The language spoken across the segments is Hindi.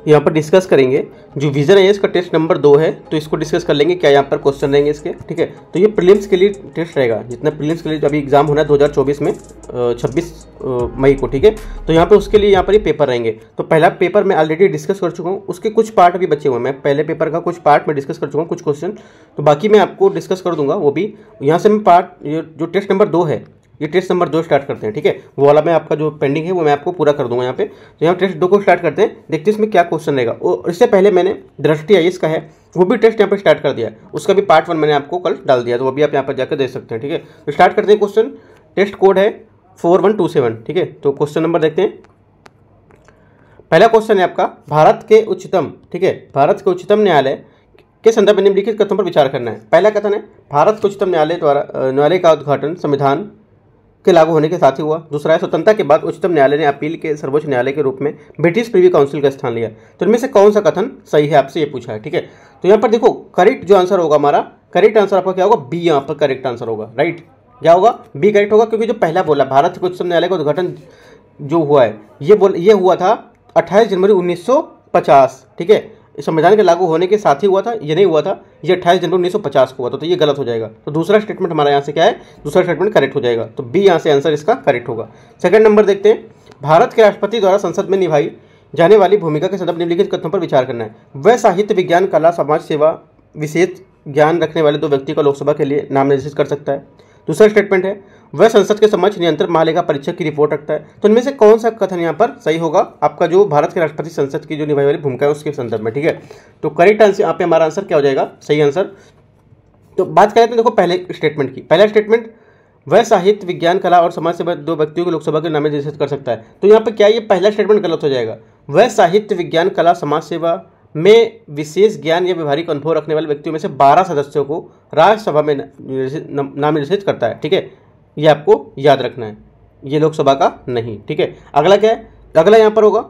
यहाँ पर डिस्कस करेंगे जो विजन आईएएस का टेस्ट नंबर 2 है, तो इसको डिस्कस कर लेंगे क्या यहाँ पर क्वेश्चन रहेंगे इसके। ठीक है, तो ये प्रीलिम्स के लिए टेस्ट रहेगा, जितना प्रीलिम्स के लिए अभी एग्जाम होना है 2024 में 26 मई को। ठीक है, तो यहाँ पर उसके लिए यहाँ पर ये पेपर रहेंगे। तो पहला पेपर मैं ऑलरेडी डिस्कस कर चुका हूँ, उसके कुछ पार्ट अभी बचे हुए हैं। मैं पहले पेपर का कुछ पार्ट में डिस्कस कर चुका हूँ, कुछ क्वेश्चन, तो बाकी मैं आपको डिस्कस कर दूंगा वो भी। यहाँ से मैं पार्ट जो टेस्ट नंबर 2 है, ये टेस्ट नंबर 2 स्टार्ट करते हैं। ठीक है, वो वाला मैं आपका जो पेंडिंग है वो मैं आपको पूरा कर दूंगा यहाँ पे। तो यहाँ टेस्ट 2 को स्टार्ट करते हैं, देखते हैं इसमें क्या क्वेश्चन रहेगा। और इससे पहले मैंने दृष्टि आईएएस का है वो भी टेस्ट यहाँ पे स्टार्ट कर दिया है, उसका भी पार्ट 1 मैंने आपको कल डाल दिया, तो वो भी आप यहाँ पर जाकर देख सकते हैं। ठीक है, तो स्टार्ट करते हैं क्वेश्चन। टेस्ट कोड है 4127। ठीक है, तो क्वेश्चन नंबर देखते हैं। पहला क्वेश्चन है आपका, भारत के उच्चतम, ठीक है, भारत के उच्चतम न्यायालय के संदर्भ में निम्नलिखित कथनों पर विचार करना है। पहला कथन है, भारत के उच्चतम न्यायालय द्वारा न्यायालय का उद्घाटन संविधान के लागू होने के साथ ही हुआ। दूसरा है, स्वतंत्रता के बाद उच्चतम न्यायालय ने अपील के सर्वोच्च न्यायालय के रूप में ब्रिटिश प्रीवी काउंसिल का स्थान लिया। तो इनमें से कौन सा कथन सही है, आपसे ये पूछा है। ठीक है, तो यहाँ पर देखो करेक्ट जो आंसर होगा हमारा, करेक्ट आंसर आपका क्या होगा, बी यहाँ पर करेक्ट आंसर होगा। राइट, क्या होगा, बी करेक्ट होगा, क्योंकि जो पहला बोला भारत के उच्चतम न्यायालय का उद्घाटन जो हुआ है ये हुआ था 28 जनवरी 1950। ठीक है, संविधान के लागू होने के साथ ही हुआ था, ये नहीं हुआ था, ये 28 जनवरी 1950 को हुआ था, तो ये गलत हो जाएगा। तो दूसरा स्टेटमेंट हमारा यहाँ से क्या है, दूसरा स्टेटमेंट करेक्ट हो जाएगा, तो बी यहाँ से आंसर इसका करेक्ट होगा। सेकंड नंबर देखते हैं, भारत के राष्ट्रपति द्वारा संसद में निभाई जाने वाली भूमिका के संदर्भ निम्नलिखित कथनों पर विचार करना है। वह साहित्य, विज्ञान, कला, समाज सेवा विशेष ज्ञान रखने वाले 2 व्यक्ति को लोकसभा के लिए नाम निर्देशित कर सकता है। दूसरा स्टेटमेंट है, वह संसद के समक्ष नियंत्रण महालेखा परीक्षक की रिपोर्ट रखता है। तो इनमें से कौन सा कथन यहाँ पर सही होगा, आपका जो भारत के राष्ट्रपति संसद की जो निभाई वाली भूमिका है उसके संदर्भ में। ठीक है, तो करेक्ट आंसर यहाँ पे हमारा आंसर क्या हो जाएगा, सही आंसर। तो बात करें तो देखो पहले स्टेटमेंट की, पहला स्टेटमेंट, वह साहित्य, विज्ञान, कला और समाज सेवा 2 व्यक्तियों को लोकसभा के नाम निर्देशित कर सकता है। तो यहाँ पर क्या ये पहला स्टेटमेंट गलत हो जाएगा। वह साहित्य, विज्ञान, कला, समाज सेवा में विशेष ज्ञान या व्यवहारिक अनुभव रखने वाले व्यक्तियों में से 12 सदस्यों को राज्यसभा में नाम निर्देशित करता है। ठीक है, ये आपको याद रखना है, ये लोकसभा का नहीं। ठीक है, अगला क्या है, अगला यहाँ पर होगा,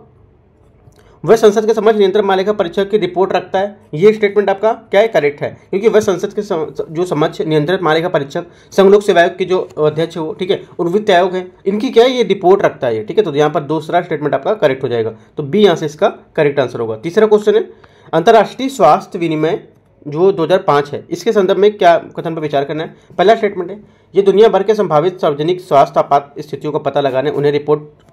वह संसद के समक्ष नियंत्रण महालेखा परीक्षक की रिपोर्ट रखता है। ये स्टेटमेंट आपका क्या है, करेक्ट है, क्योंकि वह संसद के जो समक्ष नियंत्रित महालेखा परीक्षक संघ लोक सेवा आयोग के जो अध्यक्ष हो, ठीक है, और वित्त आयोग है, इनकी क्या है, ये रिपोर्ट रखता है। ठीक है, तो यहाँ पर दूसरा स्टेटमेंट आपका करेक्ट हो जाएगा, तो बी यहाँ से इसका करेक्ट आंसर होगा। तीसरा क्वेश्चन है, अंतर्राष्ट्रीय स्वास्थ्य विनिमय जो 2005 है, इसके संदर्भ में क्या कथन पर विचार करना है। पहला स्टेटमेंट है, ये दुनिया भर के संभावित सार्वजनिक स्वास्थ्य आपात स्थितियों का पता लगाने, उन्हें रिपोर्ट करने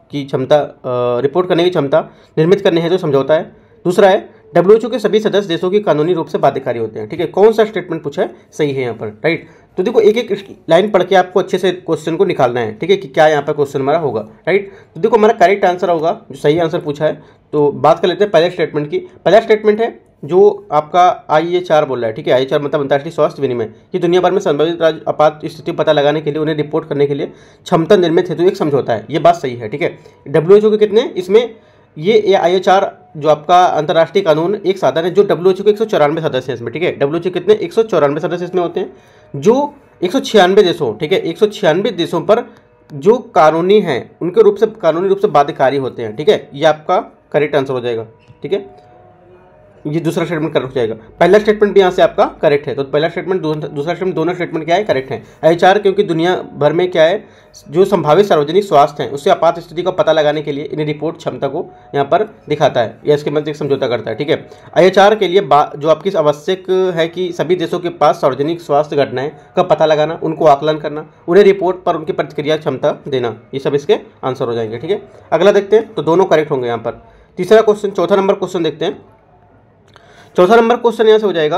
की क्षमता निर्मित करने हेतु समझौता है। दूसरा है, डब्ल्यूएचओ के सभी सदस्य देशों की कानूनी रूप से बाध्यकारी होते हैं। ठीक है, कौन सा स्टेटमेंट पूछा है, सही है यहाँ पर। राइट, तो देखो एक एक लाइन पढ़ के आपको अच्छे से क्वेश्चन को निकालना है। ठीक है, कि क्या यहाँ पर क्वेश्चन हमारा होगा। राइट, तो देखो हमारा करेक्ट आंसर होगा, जो सही आंसर पूछा है। तो बात कर लेते हैं पहले स्टेटमेंट की। पहला स्टेटमेंट है जो आपका IAR बोल रहा है। ठीक है, IAR मतलब अंतर्राष्ट्रीय स्वास्थ्य विनिमय, ये दुनिया भर में संभावित आपात स्थिति पता लगाने के लिए, उन्हें रिपोर्ट करने के लिए क्षमता निर्मित हेतु एक समझौता है। ये बात सही है। ठीक है, डब्ल्यूएचओ के कितने, इसमें ये IAR जो आपका अंतर्राष्ट्रीय कानून एक साधन है, जो डब्ल्यूएचओ के 194 सदस्य हैं इसमें। ठीक है, डब्ल्यूएचओ कितने, 194 सदस्य इसमें होते हैं, जो 196 देशों, ठीक है, 196 देशों पर जो कानूनी हैं उनके रूप से कानूनी रूप से बाध्यकारी होते हैं। ठीक है, ये आपका करेक्ट आंसर हो जाएगा। ठीक है, ये दूसरा स्टेटमेंट करेक्ट हो जाएगा। पहला स्टेटमेंट भी यहाँ से आपका करेक्ट है, तो पहला स्टेटमेंट दूसरा स्टेटमेंट दोनों स्टेटमेंट क्या है, करेक्ट है। IAR क्योंकि दुनिया भर में क्या है, जो संभावित सार्वजनिक स्वास्थ्य है उससे आपात स्थिति का पता लगाने के लिए इन्हें रिपोर्ट क्षमता को यहाँ पर दिखाता है या इसके मध्य एक समझौता करता है। ठीक है, IAR के लिए जो आपकी आवश्यक है कि सभी देशों के पास सार्वजनिक स्वास्थ्य घटनाएं का पता लगाना, उनको आकलन करना, उन्हें रिपोर्ट पर उनकी प्रतिक्रिया क्षमता देना, ये सब इसके आंसर हो जाएंगे। ठीक है, अगला देखते हैं, तो दोनों करेक्ट होंगे यहाँ पर। तीसरा क्वेश्चन, चौथा नंबर क्वेश्चन देखते हैं। चौथा नंबर क्वेश्चन यहाँ से हो जाएगा,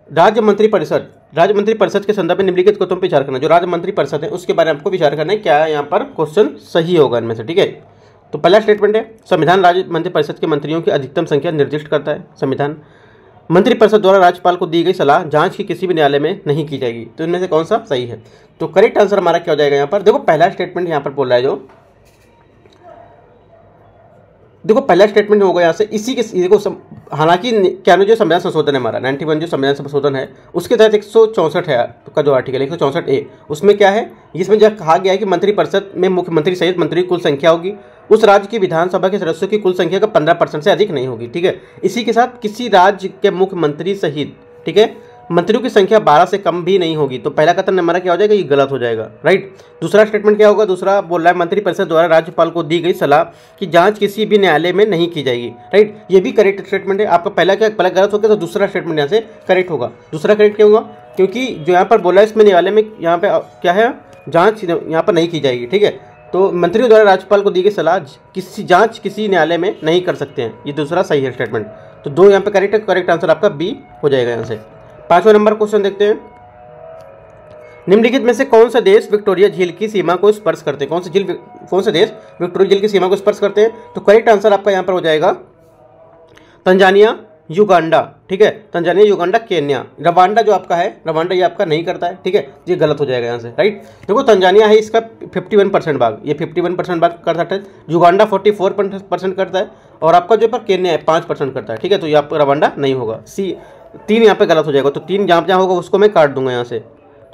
राज्य मंत्री परिषद के संदर्भ में निम्नलिखित कथनों पर विचार करना। जो राज्य मंत्री परिषद है उसके बारे में आपको विचार करना है, क्या यहाँ पर क्वेश्चन सही होगा इनमें से। ठीक है, तो पहला स्टेटमेंट है, संविधान राज्य मंत्री परिषद के मंत्रियों की अधिकतम संख्या निर्दिष्ट करता है। संविधान मंत्रिपरिषद द्वारा राज्यपाल को दी गई सलाह जांच की किसी भी न्यायालय में नहीं की जाएगी। तो इनमें से कौन सा सही है, तो करेक्ट आंसर हमारा क्या हो जाएगा यहाँ पर। देखो पहला स्टेटमेंट यहाँ पर बोल रहा है, जो देखो पहला स्टेटमेंट होगा यहाँ से, इसी के देखो हालांकि क्या जो संविधान संशोधन है हमारा 91 जो संविधान संशोधन है उसके तहत 164 है का जो आर्टिकल 164A, उसमें क्या है, इसमें जो कहा गया है कि मंत्रिपरिषद में मुख्यमंत्री सहित मंत्री की कुल संख्या होगी उस राज्य की विधानसभा के सदस्यों की कुल संख्या का 15% से अधिक नहीं होगी। ठीक है, इसी के साथ किसी राज्य के मुख्यमंत्री सहित, ठीक है, मंत्रियों की संख्या 12 से कम भी नहीं होगी। तो पहला कथन हमारा क्या हो जाएगा, ये गलत हो जाएगा, राइट। दूसरा स्टेटमेंट क्या होगा, दूसरा बोल रहा है मंत्रिपरिषद द्वारा राज्यपाल को दी गई सलाह की जांच किसी भी न्यायालय में नहीं की जाएगी, राइट। ये भी करेक्ट स्टेटमेंट है। आपका पहला क्या, पहला गलत हो गया तो दूसरा स्टेटमेंट यहाँ से करेक्ट होगा। दूसरा करेक्ट क्या होगा, क्योंकि जो यहाँ पर बोला है इसमें न्यायालय में यहाँ पे क्या है, जाँच यहाँ पर नहीं की जाएगी, ठीक है। तो मंत्रियों द्वारा राज्यपाल को दी गई सलाह किसी जांच किसी न्यायालय में नहीं कर सकते हैं, ये दूसरा सही है स्टेटमेंट। तो दो यहाँ पे करेक्ट है, करेक्ट आंसर आपका बी हो जाएगा यहाँ से। 5वां नंबर क्वेश्चन देखते हैं, निम्नलिखित में से कौन सा देश विक्टोरिया झील की सीमा को स्पर्श करते हैं, कौन सा देश विक्टोरिया झील की सीमा को स्पर्श करते हैं। तो करेक्ट आंसर आपका यहाँ पर हो जाएगा तंजानिया, युगांडा, ठीक है। Tanzania, Uganda, Kenya. रवांडा जो आपका है, रवांडा ये आपका नहीं करता है, ठीक है, ये गलत हो जाएगा यहाँ से, राइट। देखो तंजानिया है, इसका 51% भाग, ये 51% भाग कर सकता है। युगांडा 44% करता है, और आपका जो पर केन्या है 5% करता है, ठीक है। तो ये आपका रवांडा नहीं होगा, सी 3 यहाँ पे गलत हो जाएगा। तो 3 जहाँ जहाँ होगा उसको मैं काट दूंगा यहाँ से।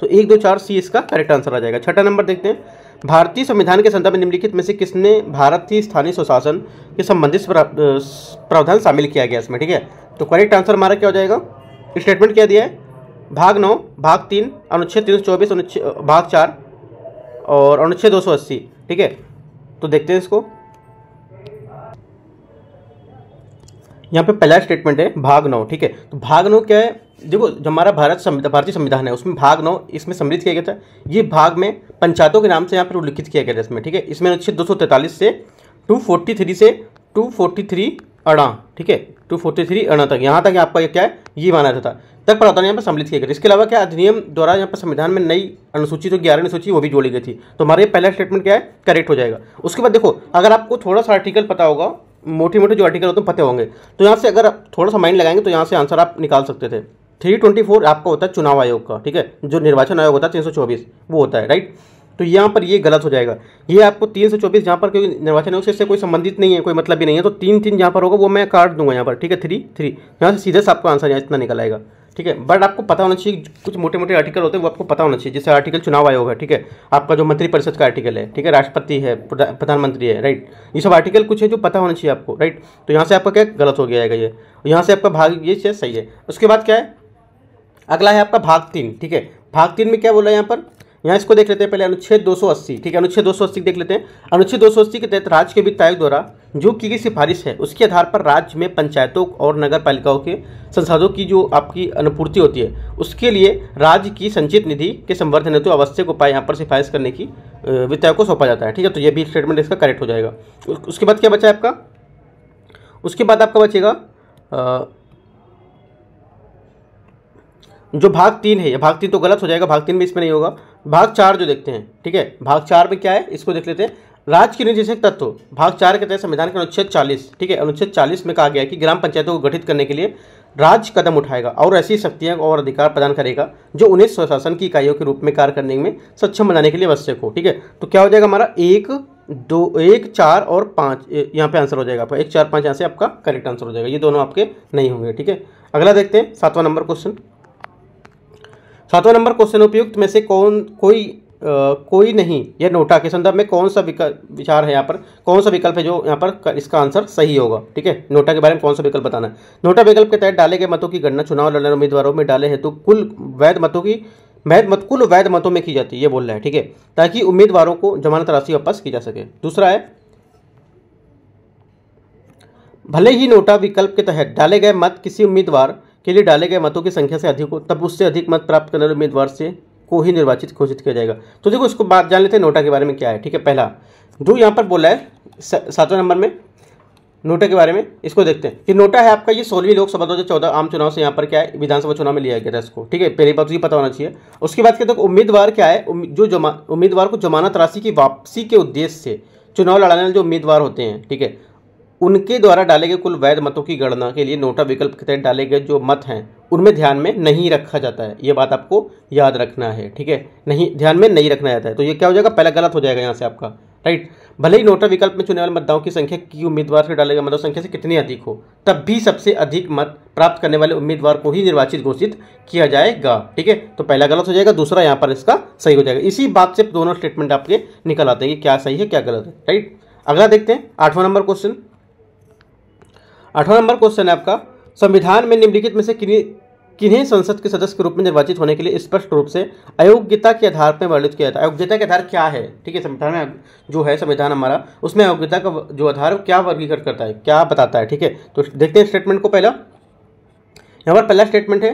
तो 1 2 4 सी इसका करेक्ट आंसर आ जाएगा। 6वां नंबर देखते हैं, भारतीय संविधान के संदर्भ में निम्नलिखित में से किसने भारत की स्थानीय स्वशासन के संबंधित प्रावधान शामिल किया गया इसमें, ठीक है। तो करेक्ट आंसर हमारा क्या हो जाएगा, स्टेटमेंट क्या दिया है, भाग 9, भाग 3, अनुच्छेद 324, भाग 4 और अनुच्छेद 280, ठीक है। तो देखते हैं इसको, यहाँ पे पहला स्टेटमेंट है भाग 9, ठीक है। तो भाग 9 क्या है, देखो जो हमारा भारतीय संविधान है उसमें भाग 9 इसमें सम्मिलित किया गया था। ये भाग में पंचायतों के नाम से यहाँ पर उल्लिखित किया गया था इसमें, ठीक है। इसमें अनुच्छेद 243 से 243 से 243 अड़ा, ठीक है, 243 अड़ा तक, यहाँ तक आपका ये क्या है, ये माना जाता तक प्रावधान यहाँ पर सम्मिलित किया गया। इसके अलावा क्या अधिनियम द्वारा यहाँ पर संविधान में नई अनुसूची, तो 11वीं अनुसूची वो भी जोड़ी गई थी। तो हमारे पहला स्टेटमेंट क्या है, करेक्ट हो जाएगा। उसके बाद देखो, अगर आपको थोड़ा सा आर्टिकल पता होगा, मोटे मोटे जो आर्टिकल होते हैं पते होंगे, तो यहाँ से अगर आप थोड़ा सा माइंड लगाएंगे तो यहाँ से आंसर आप निकाल सकते थे। 324 आपका होता है चुनाव आयोग का, ठीक है, जो निर्वाचन आयोग होता है 324 वो होता है, राइट। तो यहाँ पर ये गलत हो जाएगा, ये आपको 324 जहाँ पर कोई निर्वाचन आयोग से इससे कोई संबंधित नहीं है, कोई मतलब भी नहीं है। तो 3 जहाँ पर होगा वो मैं काट दूंगा यहाँ पर, ठीक है। 3 यहाँ से सीधे से आपको आंसर यहाँ इतना निकल आएगा, ठीक है। बट आपको पता होना चाहिए, कुछ मोटे मोटे आर्टिकल होते हैं वो आपको पता होना चाहिए। जैसे आर्टिकल चुनाव आयोग है, ठीक है, आपका जो मंत्रिपरिषद का आर्टिकल है, ठीक है, राष्ट्रपति है, प्रधानमंत्री है, राइट। ये सब आर्टिकल कुछ है जो पता होना चाहिए आपको, राइट। तो यहाँ से आपका क्या गलत हो गया है, ये यहाँ से आपका भाग ये चीज़ सही है। उसके बाद क्या है, अगला है आपका भाग 3, ठीक है। भाग 3 में क्या बोला है यहाँ पर, यहाँ इसको देख लेते हैं पहले, अनुच्छेद 280, ठीक है, अनुच्छेद 280 देख लेते हैं। अनुच्छेद 280 के तहत राज्य के वित्त आयोग द्वारा जो की गई सिफारिश है उसके आधार पर राज्य में पंचायतों और नगर पालिकाओं के संसाधनों की जो आपकी अनुपूर्ति होती है उसके लिए राज्य की संचित निधि के संवर्धन हेतु आवश्यक उपाय यहाँ पर सिफारिश करने की वित्त आयोग को सौंपा जाता है, ठीक है। तो ये भी स्टेटमेंट इसका करेक्ट हो जाएगा। उसके बाद क्या बचा है आपका, उसके बाद आपका बचेगा जो भाग 3 है, भाग 3 तो गलत हो जाएगा, भाग 3 में इसमें नहीं होगा। भाग 4 जो देखते हैं, ठीक है, भाग 4 में क्या है इसको देख लेते हैं। राज्य के निर्देशक तत्व, भाग 4 के तहत संविधान के अनुच्छेद 40, ठीक है, अनुच्छेद 40 में कहा गया है कि ग्राम पंचायतों को गठित करने के लिए राज्य कदम उठाएगा और ऐसी शक्तियां और अधिकार प्रदान करेगा जो उन्हें स्वशासन की इकाइयों के रूप में कार्य करने में सक्षम बनाने के लिए आवश्यक हो, ठीक है। तो क्या हो जाएगा हमारा 1 2 4 और 5 यहाँ पे आंसर हो जाएगा आपका, 1 4 5 यहाँ से आपका करेक्ट आंसर हो जाएगा, ये दोनों आपके नहीं होंगे, ठीक है। अगला देखते हैं 7वां नंबर क्वेश्चन। 7वां नंबर क्वेश्चन, उपयुक्त में से कोई नहीं, यह नोटा के संदर्भ में कौन सा विचार है, यहाँ पर कौन सा विकल्प है जो यहाँ पर इसका आंसर सही होगा, ठीक है। नोटा के बारे में कौन सा विकल्प बताना है। नोटा विकल्प के तहत डाले गए मतों की गणना चुनाव लड़ने उम्मीदवारों में डाले हेतु कुल वैध मतों में की जाती है, ये बोल रहा है, ठीक है, ताकि उम्मीदवारों को जमानत राशि वापस की जा सके। दूसरा है, भले ही नोटा विकल्प के तहत डाले गए मत किसी उम्मीदवार के लिए डाले गए मतों की संख्या से अधिक हो, तब उससे अधिक मत प्राप्त करने वाले उम्मीदवार से को ही निर्वाचित घोषित किया जाएगा। तो देखो इसको बात जान लेते हैं नोटा के बारे में क्या है, ठीक है। पहला जो यहाँ पर बोला है 7वें नंबर में नोटा के बारे में, इसको देखते हैं कि नोटा है आपका ये 16वीं लोकसभा 2014 आम चुनाव से यहाँ पर क्या है विधानसभा चुनाव में लिया गया था इसको, ठीक है। पहली बात तो ये पता होना चाहिए। उसके बाद क्या, तो उम्मीदवार क्या है, जो उम्मीदवार को जमानत राशि की वापसी के उद्देश्य से चुनाव लड़ाने वाले जो उम्मीदवार होते हैं, ठीक है, उनके द्वारा डाले गए कुल वैध मतों की गणना के लिए नोटा विकल्प के तहत डाले गए जो मत हैं उनमें ध्यान में नहीं रखा जाता है। ये बात आपको याद रखना है, ठीक है, नहीं ध्यान में नहीं रखना जाता है। तो ये क्या हो जाएगा, पहला गलत हो जाएगा यहाँ से आपका, राइट। भले ही नोटा विकल्प में चुने वाले मतदाताओं की संख्या की उम्मीदवार से डाले गए मतों संख्या से कितनी अधिक हो, तब भी सबसे अधिक मत प्राप्त करने वाले उम्मीदवार को ही निर्वाचित घोषित किया जाएगा, ठीक है। तो पहला गलत हो जाएगा, दूसरा यहाँ पर इसका सही हो जाएगा। इसी बात से दोनों स्टेटमेंट आपके निकल आते हैं कि क्या सही है क्या गलत है, राइट। अगला देखते हैं 8वां नंबर क्वेश्चन। 8वां नंबर क्वेश्चन है आपका, संविधान में निम्नलिखित में से किन्हें संसद के सदस्य के रूप में निर्वाचित होने के लिए स्पष्ट रूप से अयोग्यता के आधार पर वर्णित किया जाता है। अयोग्यता के आधार क्या है, ठीक है, संविधान में जो है संविधान हमारा, उसमें अयोग्यता का जो आधार क्या वर्गीकृत करता है, क्या बताता है, ठीक है। तो देखते हैं स्टेटमेंट को। पहला यहाँ पर पहला स्टेटमेंट है,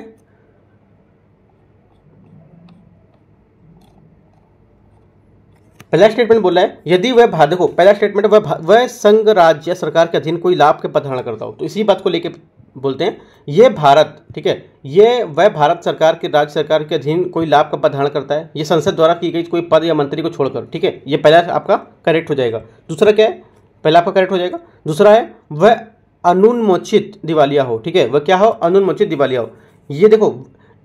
पहला स्टेटमेंट बोल रहा है यदि वह देखो पहला स्टेटमेंट वह संघ राज्य सरकार के अधीन कोई लाभ के पद धारण करता हो, तो इसी बात को लेके बोलते हैं ये भारत, ठीक है, ये वह भारत सरकार के राज्य सरकार के अधीन कोई लाभ का पद धारण करता है, ये संसद द्वारा की गई कोई पद या मंत्री को छोड़कर, ठीक है। ये पहला आपका करेक्ट हो जाएगा। दूसरा क्या है, पहला आपका करेक्ट हो जाएगा। दूसरा है वह अनुन्मोचित दिवालिया हो, ठीक है, वह क्या हो, अनुन्मोचित दिवालिया हो। ये देखो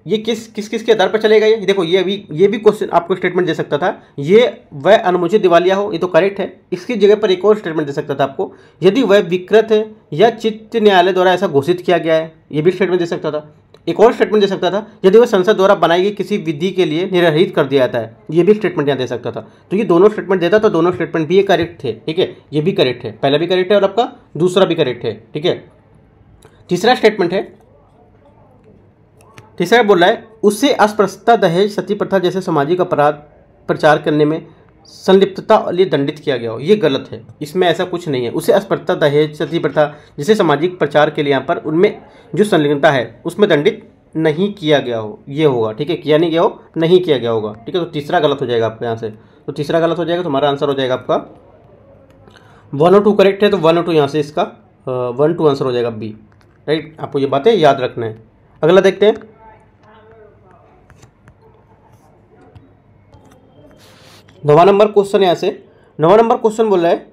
ये किस के आधार पर चलेगा, ये देखो ये भी क्वेश्चन आपको स्टेटमेंट दे सकता था, ये वह अनुचित दिवालिया हो, ये तो करेक्ट है। इसकी जगह पर एक और स्टेटमेंट दे सकता था आपको, यदि वह विकृत है या चित्त न्यायालय द्वारा ऐसा घोषित किया गया है, ये भी स्टेटमेंट दे सकता था। एक और स्टेटमेंट दे सकता था, यदि वह संसद द्वारा बनाई गई किसी विधि के लिए निर्धारित कर दिया जाता है, ये भी स्टेटमेंट यहाँ दे सकता था। तो ये दोनों स्टेटमेंट देता, तो दोनों स्टेटमेंट भी ये करेक्ट थे, ठीक है, ये भी करेक्ट है, पहला भी करेक्ट है और आपका दूसरा भी करेक्ट है, ठीक है। तीसरा स्टेटमेंट है, तीसरा बोल रहा है उसे अस्पृश्यता, दहेज, सती प्रथा जैसे सामाजिक अपराध प्रचार करने में संलिप्तता लिए दंडित किया गया हो, ये गलत है, इसमें ऐसा कुछ नहीं है। उसे अस्पृश्यता, दहेज, सती प्रथा जैसे सामाजिक प्रचार के लिए यहाँ पर उनमें जो संलिप्तता है उसमें दंडित नहीं किया गया हो, ये होगा, ठीक है, किया नहीं गया हो, नहीं किया गया होगा, ठीक है। तो तीसरा गलत हो जाएगा आपका यहाँ से, तो तीसरा गलत हो जाएगा, तो हमारा आंसर हो जाएगा आपका 1 और 2 करेक्ट है, तो 1 और 2 यहाँ से इसका 1, 2 आंसर हो जाएगा बी, राइट। आपको ये बातें याद रखना है। अगला देखते हैं, 9वां नंबर क्वेश्चन। यहाँ से 9वां नंबर क्वेश्चन बोल रहा है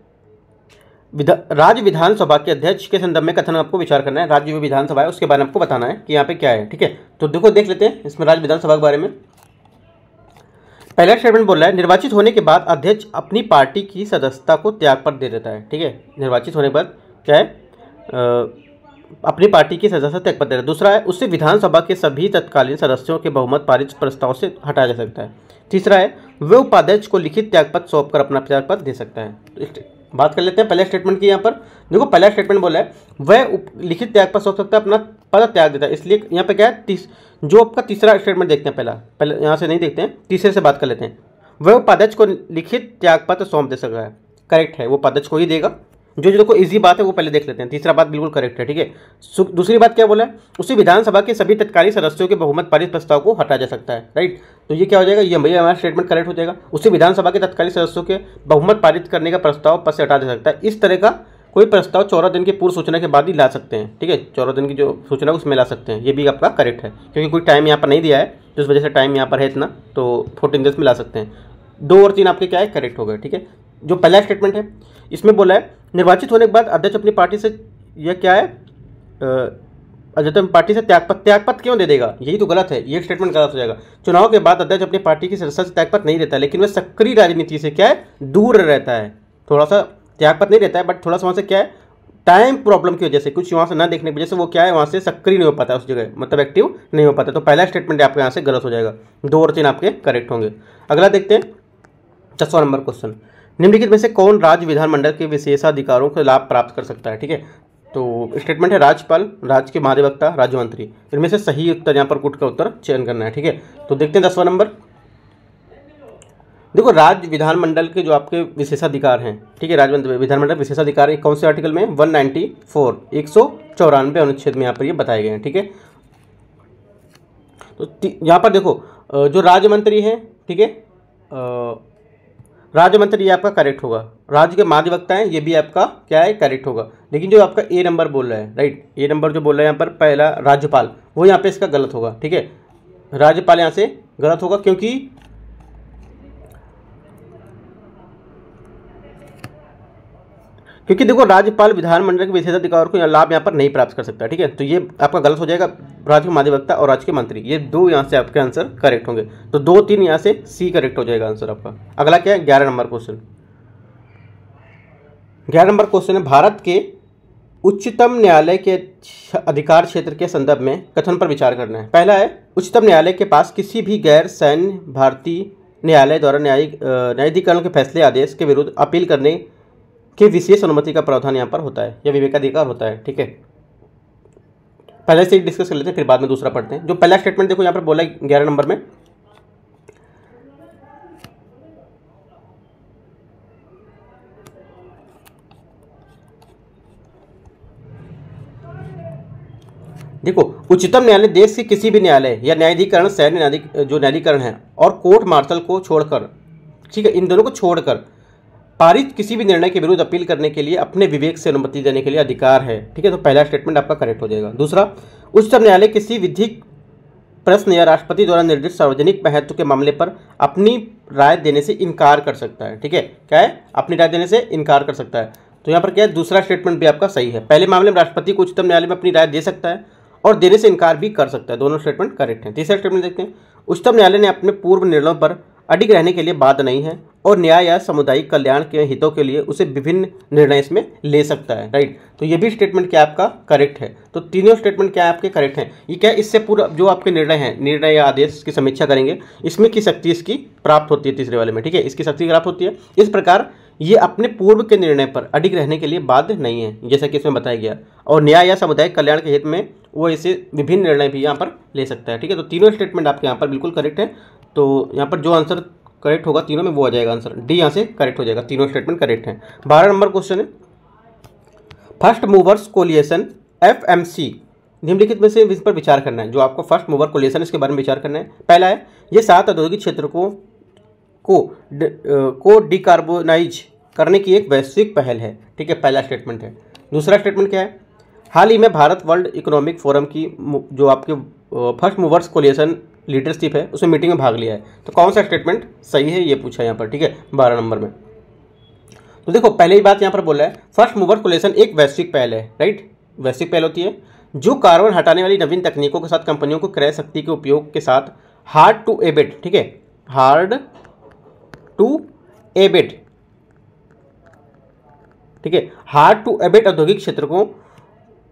राज्य विधानसभा के अध्यक्ष के संदर्भ में कथन आपको विचार करना है। राज्य विधानसभा है उसके बारे में आपको बताना है कि यहाँ पे क्या है, ठीक है। तो देखो देख लेते हैं इसमें राज्य विधानसभा के बारे में। पहला स्टेटमेंट बोल रहा है निर्वाचित होने के बाद अध्यक्ष अपनी पार्टी की सदस्यता को त्याग पत्र दे देता है, ठीक है। निर्वाचित होने के बाद क्या है, अपनी पार्टी की सदस्यता त्याग पत्र दे देता है। दूसरा है उससे विधानसभा के सभी तत्कालीन सदस्यों के बहुमत पारित प्रस्ताव से हटाया जा सकता है। तीसरा है वह उपाध्यक्ष को लिखित त्यागपत्र सौंपकर अपना त्यागपत्र दे सकता है। तो बात कर लेते हैं पहले स्टेटमेंट की। यहाँ पर देखो पहला स्टेटमेंट बोला है वह लिखित त्यागपत्र सौंप सकता है, अपना पद त्याग देता है, इसलिए यहाँ पे क्या है जो आपका तीसरा स्टेटमेंट देखते हैं, पहले यहाँ से नहीं देखते हैं, तीसरे से बात कर लेते हैं। वह उपाध्यक्ष को लिखित त्यागपत्र सौंप दे सकता है, करेक्ट है, वो उपाध्यक्ष को ही देगा। जो देखो इजी बात है वो पहले देख लेते हैं, तीसरा बात बिल्कुल करेक्ट है, ठीक है। दूसरी बात क्या बोला है उसी विधानसभा के सभी तत्कालीन सदस्यों के बहुमत पारित प्रस्ताव को हटाया जा सकता है, राइट। तो ये क्या हो जाएगा, ये भैया हमारा स्टेटमेंट करेक्ट हो जाएगा। उसी विधानसभा के तत्कालीन सदस्यों के बहुमत पारित करने का प्रस्ताव पद से हटाया जा सकता है। इस तरह का कोई प्रस्ताव 14 दिन की पूर्व सूचना के बाद ही ला सकते हैं, ठीक है, 14 दिन की जो सूचना उसमें ला सकते हैं, ये भी आपका करेक्ट है, क्योंकि कोई टाइम यहाँ पर नहीं दिया है तो इस वजह से टाइम यहाँ पर है इतना, तो 14 डेज में ला सकते हैं। 2 और 3 आपके क्या है करेक्ट हो गए, ठीक है। जो पहला स्टेटमेंट है इसमें बोला है निर्वाचित होने के बाद अध्यक्ष अपनी पार्टी से यह क्या है अध्यक्ष पार्टी से त्यागपत्र क्यों दे देगा, यही तो गलत है, ये स्टेटमेंट गलत हो जाएगा। चुनाव के बाद अध्यक्ष अपनी पार्टी की सदस्यता से त्यागपत्र नहीं देता, लेकिन वह सक्रिय राजनीति से क्या है दूर रहता है, थोड़ा सा त्यागपत्र नहीं रहता है बट थोड़ा सा वहाँ से क्या है टाइम प्रॉब्लम की वजह से, कुछ वहाँ से ना देखने की वजह से वो क्या है वहाँ से सक्रिय नहीं हो पाता, उस जगह मतलब एक्टिव नहीं हो पाता। तो पहला स्टेटमेंट आपके यहाँ से गलत हो जाएगा, 2 और 3 आपके करेक्ट होंगे। अगला देखते हैं 10वां नंबर क्वेश्चन, निम्नलिखित में से कौन राज्य विधानमंडल के विशेषाधिकारों का लाभ प्राप्त कर सकता है, ठीक है। तो स्टेटमेंट है राज्यपाल, राज्य के महाधिवक्ता, राज्य मंत्री, इनमें से सही उत्तर यहाँ पर कुट का उत्तर चयन करना है, ठीक है। तो देखते हैं 10वां नंबर, देखो राज्य विधानमंडल के जो आपके विशेषाधिकार हैं, ठीक है, राज्य विधानमंडल विशेषाधिकार कौन से आर्टिकल में 194 194 अनुच्छेद में यहाँ पर ये बताए गए हैं, ठीक है। तो यहाँ पर देखो जो राज्य मंत्री है, ठीक है, राज्य मंत्री ये आपका करेक्ट होगा। राज्य के महाधिवक्ता हैं ये भी आपका क्या है करेक्ट होगा। लेकिन जो आपका ए नंबर बोल रहा है, राइट, ए नंबर जो बोल रहा है यहाँ पर पहला राज्यपाल, वो यहाँ पे इसका गलत होगा, ठीक है। राज्यपाल यहाँ से गलत होगा क्योंकि देखो राज्यपाल विधानमंडल के विशेषाधिकार को लाभ यहाँ पर नहीं प्राप्त कर सकता, ठीक है। तो ये आपका गलत हो जाएगा, राज्य के महाधिवक्ता और राज्य के मंत्री, ये 2 यहाँ से आपके आंसर करेक्ट होंगे। तो 2 3 यहाँ से सी करेक्ट हो जाएगा आंसर आपका। अगला क्या है 11 नंबर क्वेश्चन। 11 नंबर क्वेश्चन है भारत के उच्चतम न्यायालय के अधिकार क्षेत्र के संदर्भ में कथन पर विचार करना है। पहला है उच्चतम न्यायालय के पास किसी भी गैर सैन्य भारतीय न्यायालय द्वारा न्यायाधिकरण के फैसले आदेश के विरुद्ध अपील करने के विशेष अनुमति का प्रावधान यहाँ पर होता है या विवेकाधिकार होता है, ठीक है। पहले से ही डिस्कस कर लेते हैं, फिर बाद में दूसरा पढ़ते हैं। जो पहला स्टेटमेंट देखो यहाँ पर बोला है 11 नंबर में, देखो उच्चतम न्यायालय देश के किसी भी न्यायालय या न्यायाधिकरण, सैन्य जो न्यायाधिकरण है और कोर्ट मार्शल को छोड़कर, ठीक है, इन दोनों को छोड़कर पारित किसी भी निर्णय के विरुद्ध अपील करने के लिए अपने विवेक से अनुमति देने के लिए अधिकार है। ठीक है, तो पहला स्टेटमेंट आपका करेक्ट हो जाएगा। दूसरा, उच्चतम न्यायालय किसी विधिक प्रश्न या राष्ट्रपति द्वारा निर्दिष्ट सार्वजनिक महत्व के मामले पर अपनी राय देने से इनकार कर सकता है। ठीक है, क्या है, अपनी राय देने से इनकार कर सकता है। तो यहाँ पर क्या है, दूसरा स्टेटमेंट भी आपका सही है। पहले मामले में राष्ट्रपति को उच्चतम न्यायालय में अपनी राय दे सकता है और देने से इनकार भी कर सकता है, दोनों स्टेटमेंट करेक्ट हैं। तीसरा स्टेटमेंट देखते हैं, उच्चतम न्यायालय ने अपने पूर्व निर्णयों पर अडिग रहने के लिए बाध्य नहीं है और न्याय या सामुदायिक कल्याण के हितों के लिए उसे विभिन्न निर्णय इसमें ले सकता है। राइट, तो ये भी स्टेटमेंट क्या आपका करेक्ट है। तो तीनों स्टेटमेंट क्या आपके करेक्ट हैं। ये क्या, इससे पूरा जो आपके निर्णय हैं, निर्णय या आदेश की समीक्षा करेंगे, इसमें की शक्ति इसकी प्राप्त होती है तीसरे वाले में। ठीक है, इसकी शक्ति प्राप्त होती है। इस प्रकार ये अपने पूर्व के निर्णय पर अडिग रहने के लिए बाध्य नहीं है, जैसा कि इसमें बताया गया, और न्याय या सामुदायिक कल्याण के हित में वो इसे विभिन्न निर्णय भी यहाँ पर ले सकता है। ठीक है, तो तीनों स्टेटमेंट आपके यहाँ पर बिल्कुल करेक्ट है। तो यहाँ पर जो आंसर करेक्ट होगा तीनों में वो आ जाएगा आंसर डी, यहाँ से करेक्ट हो जाएगा। तीनों स्टेटमेंट करेक्ट हैं। 12 नंबर क्वेश्चन है, फर्स्ट मूवर्स कोलिएशन FMC निम्नलिखित में से इस पर विचार करना है। जो आपको फर्स्ट मूवर कोलिएशन, इसके बारे में विचार करना है। पहला है, ये 7 औद्योगिक क्षेत्र को डिकार्बोनाइज करने की एक वैश्विक पहल है। ठीक है, पहला स्टेटमेंट है। दूसरा स्टेटमेंट क्या है, हाल ही में भारत वर्ल्ड इकोनॉमिक फोरम की जो आपके फर्स्ट मूवर्स कोलिएशन लीडरशिप है उसमें मीटिंग में भाग लिया है। तो कौन सा स्टेटमेंट सही है ये पूछा है यहाँ पर। ठीक है, 12 नंबर में। तो देखो पहले ही बात यहाँ पर बोला है, फर्स्ट मूवर कोलिएशन एक वैश्विक पहल है। राइट, वैश्विक पहल होती है जो कार्बन हटाने वाली नवीन तकनीकों के साथ कंपनियों को क्रय शक्ति के उपयोग के साथ हार्ड टू एबेट, ठीक है, हार्ड टू एबेट, ठीक है, हार्ड टू एबेट औद्योगिक क्षेत्रों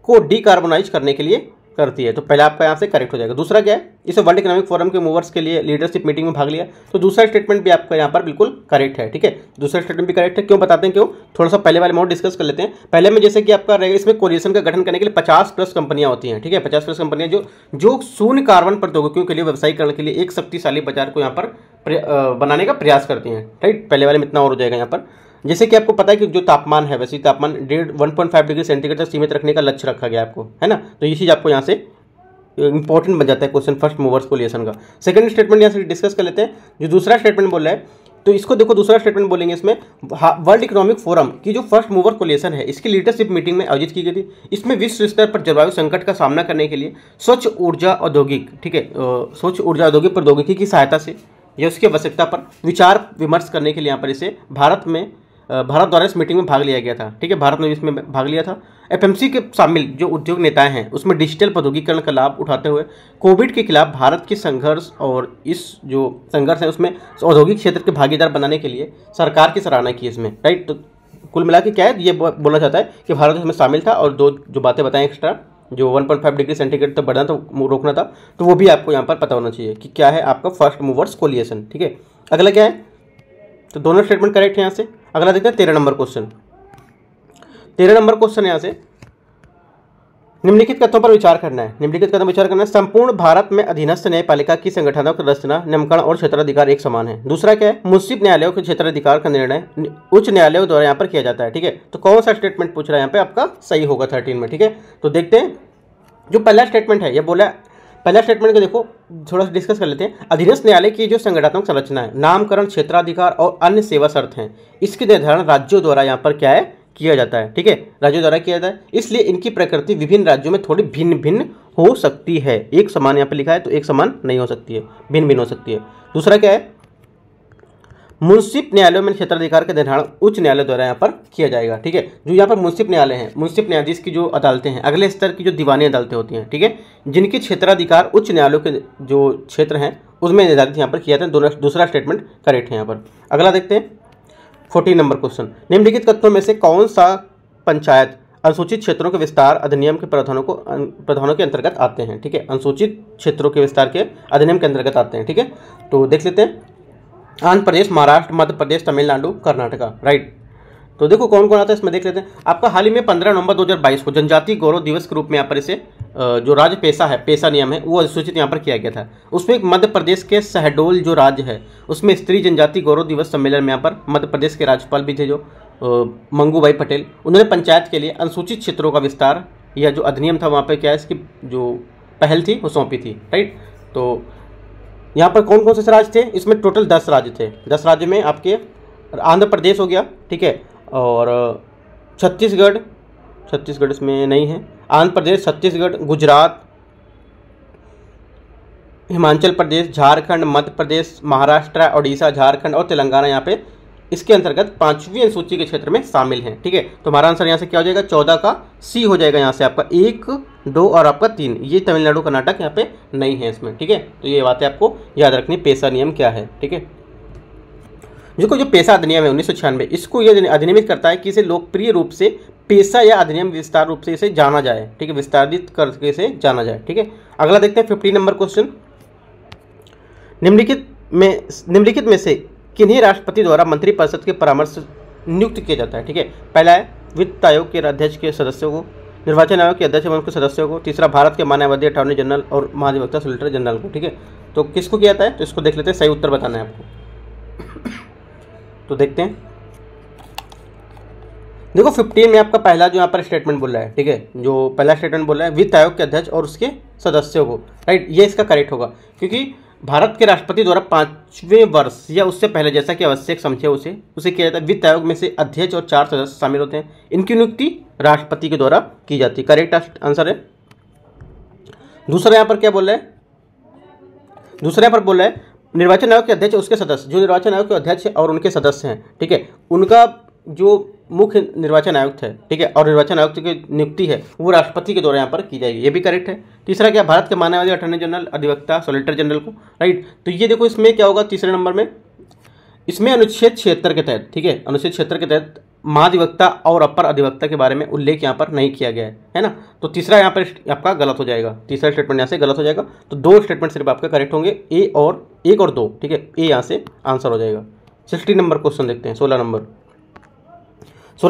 को डिकार्बोनाइज करने के लिए करती है। तो पहला आपका यहाँ से करेक्ट हो जाएगा। दूसरा क्या है, इसे वर्ल्ड इकोनॉमिक फोरम के मूवर्स के लिए लीडरशिप मीटिंग में भाग लिया। तो दूसरा स्टेटमेंट भी आपका यहाँ पर बिल्कुल करेक्ट है। ठीक है, दूसरा स्टेटमेंट भी करेक्ट है। क्यों बताते हैं क्यों, थोड़ा सा पहले वाले में और डिस्कस कर लेते हैं। पहले में जैसे कि आपका रहेगा, इसमें कोलिएशन का गठन करने के लिए 50+ कंपनियां होती हैं। ठीक है, 50+ कंपनियां जो शून्य कार्बन प्रौद्योगिकियों के लिए व्यवसायीकरण के लिए एक शक्तिशाली बाजार को यहाँ पर बनाने का प्रयास करती हैं। राइट, पहले वाले में इतना और हो जाएगा यहाँ पर। जैसे कि आपको पता है कि जो तापमान है, वैसे तापमान 1.5 डिग्री सेंटीग्रेड तक सीमित रखने का लक्ष्य रखा गया आपको, है ना। तो ये चीज़ आपको यहाँ से इंपॉर्टेंट बन जाता है क्वेश्चन फर्स्ट मूवर्स कोलिएशन का। सेकंड स्टेटमेंट यहाँ से डिस्कस कर लेते हैं। जो दूसरा स्टेटमेंट बोल रहा है, तो इसको देखो, दूसरा स्टेटमेंट बोलेंगे इसमें, वर्ल्ड इकोनॉमिक फोरम की जो फर्स्ट मूवर कोलिएशन है इसकी लीडरशिप मीटिंग में आयोजित की गई थी। इसमें विश्व स्तर पर जलवायु संकट का सामना करने के लिए स्वच्छ ऊर्जा औद्योगिक, ठीक है, स्वच्छ ऊर्जा औद्योगिक प्रौद्योगिकी की सहायता से या उसकी आवश्यकता पर विचार विमर्श करने के लिए यहाँ पर इसे भारत द्वारा इस मीटिंग में भाग लिया गया था। ठीक है, भारत ने इसमें भाग लिया था। FMC के शामिल जो उद्योग नेताएं हैं उसमें डिजिटल प्रौद्योगिकीकरण का लाभ उठाते हुए कोविड के खिलाफ भारत के संघर्ष और इस जो संघर्ष है उसमें औद्योगिक क्षेत्र के भागीदार बनाने के लिए सरकार की सराहना की इसमें। राइट, तो कुल मिला के क्या है, ये बोलना चाहता है कि भारत इसमें शामिल था और दो जो बातें बताएं एक्स्ट्रा, जो 1.5 डिग्री सेंटीग्रेड तक बढ़ना था, रोकना था, तो वो भी आपको यहाँ पर पता होना चाहिए कि क्या है आपका फर्स्ट मूवर्स कोलिएशन। ठीक है, अगला क्या है, तो दोनों स्टेटमेंट करेक्ट है यहाँ से। अगला देखते हैं 13 नंबर क्वेश्चन। 13 नंबर क्वेश्चन यहाँ से, निम्नलिखित तथ्यों पर विचार करना है। निम्नलिखित कथन विचार करना है, संपूर्ण भारत में अधीनस्थ न्यायपालिका की संगठनात्मक रचना, नामकरण और क्षेत्राधिकार एक समान है। दूसरा क्या है, मुंसिफ न्यायालयों के क्षेत्राधिकार का निर्णय उच्च न्यायालयों द्वारा यहाँ पर किया जाता है। ठीक है, तो कौन सा स्टेटमेंट पूछ रहा है यहाँ पे आपका सही होगा 13 में। ठीक है, तो देखते हैं जो पहला स्टेटमेंट है, ये बोला पहला स्टेटमेंट को देखो थोड़ा सा डिस्कस कर लेते हैं। अधीनस्थ न्यायालय की जो संगठनात्मक संरचना है, नामकरण, क्षेत्राधिकार और अन्य सेवा शर्त हैं, इसके निर्धारण राज्यों द्वारा यहाँ पर क्या है किया जाता है। ठीक है, राज्यों द्वारा किया जाता है, इसलिए इनकी प्रकृति विभिन्न राज्यों में थोड़ी भिन्न भिन्न हो सकती है। एक समान यहाँ पर लिखा है तो एक समान नहीं हो सकती है, भिन्न भिन्न हो सकती है। दूसरा क्या है, मुंसिफ न्यायालयों में क्षेत्राधिकार का निर्धारण उच्च न्यायालय द्वारा यहाँ पर किया जाएगा। ठीक है, जो यहाँ पर मुंसिफ न्यायालय हैं, मुंसिफ न्यायाधीश की जो अदालतें हैं, अगले स्तर की जो दीवानी अदालतें होती हैं, ठीक है, जिनकी क्षेत्राधिकार उच्च न्यायालयों के जो क्षेत्र हैं उसमें निर्धारित यहाँ पर किया जाता है। दूसरा स्टेटमेंट करेक्ट है यहाँ पर। अगला देखते हैं 14 नंबर क्वेश्चन, निम्नलिखित कथनों में से कौन सा पंचायत अनुसूचित क्षेत्रों के विस्तार अधिनियम के प्रावधानों के अंतर्गत आते हैं। ठीक है, अनुसूचित क्षेत्रों के विस्तार के अधिनियम के अंतर्गत आते हैं। ठीक है, तो देख लेते हैं, आंध्र प्रदेश, महाराष्ट्र, मध्य प्रदेश, तमिलनाडु, कर्नाटका। राइट, तो देखो कौन कौन आता है इसमें देख लेते हैं। आपका हाल ही में 15 नवंबर 2022 को जनजातीय गौरव दिवस के रूप में यहाँ पर इसे जो राज्य पेशा है, पेशा नियम है, वो अधिसूचित यहाँ पर किया गया था। उसमें एक मध्य प्रदेश के शहडोल जो राज्य है उसमें स्त्री जनजातीय गौरव दिवस सम्मेलन में यहाँ पर मध्य प्रदेश के राज्यपाल भी थे जो मंगूभाई पटेल, उन्होंने पंचायत के लिए अनुसूचित क्षेत्रों का विस्तार या जो अधिनियम था वहाँ पर क्या है इसकी जो पहल थी वो सौंपी थी, राइट। तो यहाँ पर कौन कौन से राज्य थे, इसमें टोटल 10 राज्य थे। 10 राज्य में आपके आंध्र प्रदेश हो गया, ठीक है, और छत्तीसगढ़ इसमें नहीं है, आंध्र प्रदेश, छत्तीसगढ़, गुजरात, हिमाचल प्रदेश, झारखंड, मध्य प्रदेश, महाराष्ट्र, ओडिशा, झारखंड और तेलंगाना यहाँ पे इसके अंतर्गत 5वीं अनुसूची के क्षेत्र में शामिल हैं, ठीक है। तो हमारा आंसर यहाँ से क्या हो जाएगा, 14 का सी हो जाएगा। यहाँ से आपका 1, 2 और आपका 3, ये तमिलनाडु कर्नाटक यहाँ पे नहीं है इसमें, ठीक है। तो ये बातें आपको याद रखनी, पेशा नियम क्या है, ठीक है। जो पेशा अधिनियम है 1996, इसको ये अधिनियमित करता है कि इसे लोकप्रिय रूप से पेशा या अधिनियम विस्तार रूप से इसे जाना जाए, ठीक है, विस्तारित करके इसे जाना जाए, ठीक है। अगला देखते हैं 15 नंबर क्वेश्चन। निम्नलिखित में से किन्हीं राष्ट्रपति द्वारा मंत्रिपरिषद के परामर्श नियुक्त किया जाता है, ठीक है। पहला है वित्त आयोग के अध्यक्ष के सदस्यों को, निर्वाचन आयोग के अध्यक्ष एवं उसके सदस्यों को, तीसरा भारत के मानवाधिकार अटॉर्नी जनरल और महाधिवक्ता सॉलिसिटर जनरल को, ठीक है। तो किसको किया जाता है, तो इसको देख लेते हैं, सही उत्तर बताना है आपको। तो देखते हैं, देखो 15 में आपका पहला जो यहाँ पर स्टेटमेंट बोल रहा है, ठीक है, जो पहला स्टेटमेंट बोल रहा है वित्त आयोग के अध्यक्ष और उसके सदस्यों को, राइट, ये इसका करेक्ट होगा, क्योंकि भारत के राष्ट्रपति द्वारा 5वें वर्ष या उससे पहले जैसा कि आवश्यक समझे उसे किया जाता है। वित्त आयोग में से अध्यक्ष और 4 सदस्य शामिल होते हैं, इनकी नियुक्ति राष्ट्रपति के द्वारा की जाती है, करेक्ट आंसर है। दूसरा यहाँ पर क्या बोल रहा है, दूसरा यहाँ पर बोल रहा है निर्वाचन आयोग के अध्यक्ष उसके सदस्य, जो निर्वाचन आयोग के अध्यक्ष और उनके सदस्य हैं, ठीक है, उनका जो मुख्य निर्वाचन आयुक्त है, ठीक है, और निर्वाचन आयुक्त की नियुक्ति है वो राष्ट्रपति के द्वारा यहाँ पर की जाएगी, ये भी करेक्ट है। तीसरा क्या, भारत के मानवाधिकार अटॉर्नी जनरल, अधिवक्ता, सॉलिसिटर जनरल को, राइट। तो ये देखो इसमें क्या होगा तीसरे नंबर में, इसमें अनुच्छेद 76 के तहत, ठीक है, अनुच्छेद 76 के तहत महाधिवक्ता और अपर अधिवक्ता के बारे में उल्लेख यहाँ पर नहीं किया गया है ना। तो तीसरा यहाँ पर आपका गलत हो जाएगा, तीसरा स्टेटमेंट यहाँ से गलत हो जाएगा। तो 2 स्टेटमेंट सिर्फ आपका करेक्ट होंगे, ए और 1 और 2, ठीक है, ए यहाँ से आंसर हो जाएगा। 16 नंबर क्वेश्चन देखते हैं, 16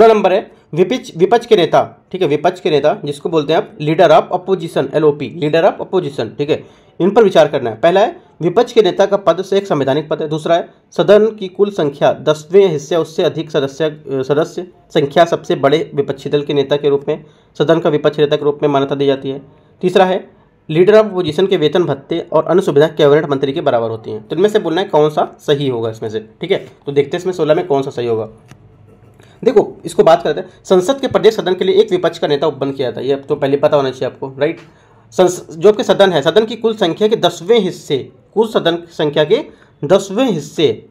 नंबर है विपक्ष के नेता, ठीक है, विपक्ष के नेता जिसको बोलते हैं आप leader of opposition, LOP, leader of opposition, ठीक है, इन पर विचार करना है। पहला है विपक्ष के नेता का पद से एक संवैधानिक पद है। दूसरा है सदन की कुल संख्या 10वें हिस्से उससे अधिक सदस्य संख्या सबसे बड़े विपक्षी दल के नेता के रूप में सदन का विपक्ष नेता के रूप में मान्यता दी जाती है। तीसरा है लीडर ऑफ अपोजिशन के वेतन भत्ते और अन्य सुविधा कैबिनेट मंत्री के बराबर होती हैं। तो इनमें से बोलना है कौन सा सही होगा इसमें से, ठीक है। तो देखते हैं इसमें 16 में कौन सा सही होगा। देखो इसको बात करते हैं, संसद के प्रदेश सदन के लिए एक विपक्ष का नेता उपबंध किया था, ये तो पहले पता होना चाहिए आपको, राइट। जो आपके सदन है, सदन की कुल संख्या के 10वें हिस्से, कुल सदन संख्या के 10वें हिस्से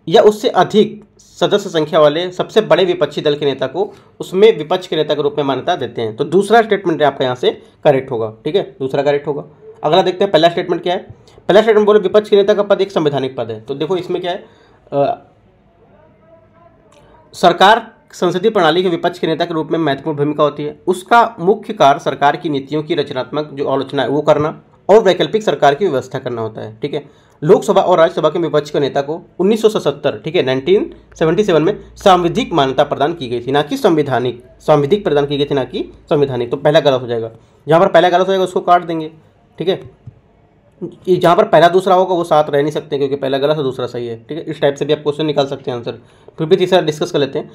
या उससे अधिक सदस्य संख्या वाले सबसे बड़े विपक्षी दल के नेता को उसमें विपक्ष के नेता के रूप में मान्यता देते हैं। तो दूसरा स्टेटमेंट आपका यहाँ से करेक्ट होगा, ठीक है, दूसरा करेक्ट होगा। अगला देखते हैं पहला स्टेटमेंट क्या है। पहला स्टेटमेंट बोले विपक्ष के नेता का पद एक संवैधानिक पद है। तो देखो इसमें क्या है, सरकार संसदीय प्रणाली के विपक्ष के नेता के रूप में महत्वपूर्ण भूमिका होती है। उसका मुख्य कार्य सरकार की नीतियों की रचनात्मक जो आलोचना है वो करना और वैकल्पिक सरकार की व्यवस्था करना होता है, ठीक है। लोकसभा और राज्यसभा के विपक्ष के नेता को 1977, ठीक है, 1977 में सांविधिक मान्यता प्रदान की गई थी, ना कि संवैधानिक, सांविधिक प्रदान की गई थी ना कि संवैधानिक। तो पहला गलत हो जाएगा, जहाँ पर पहला गलत हो जाएगा उसको काट देंगे, ठीक है। जहाँ पर पहला दूसरा होगा वो साथ रह नहीं सकते क्योंकि पहला गलत है दूसरा सही है, ठीक है। इस टाइप से भी आप क्वेश्चन निकाल सकते हैं आंसर। फिर भी तीसरा डिस्कस कर लेते हैं।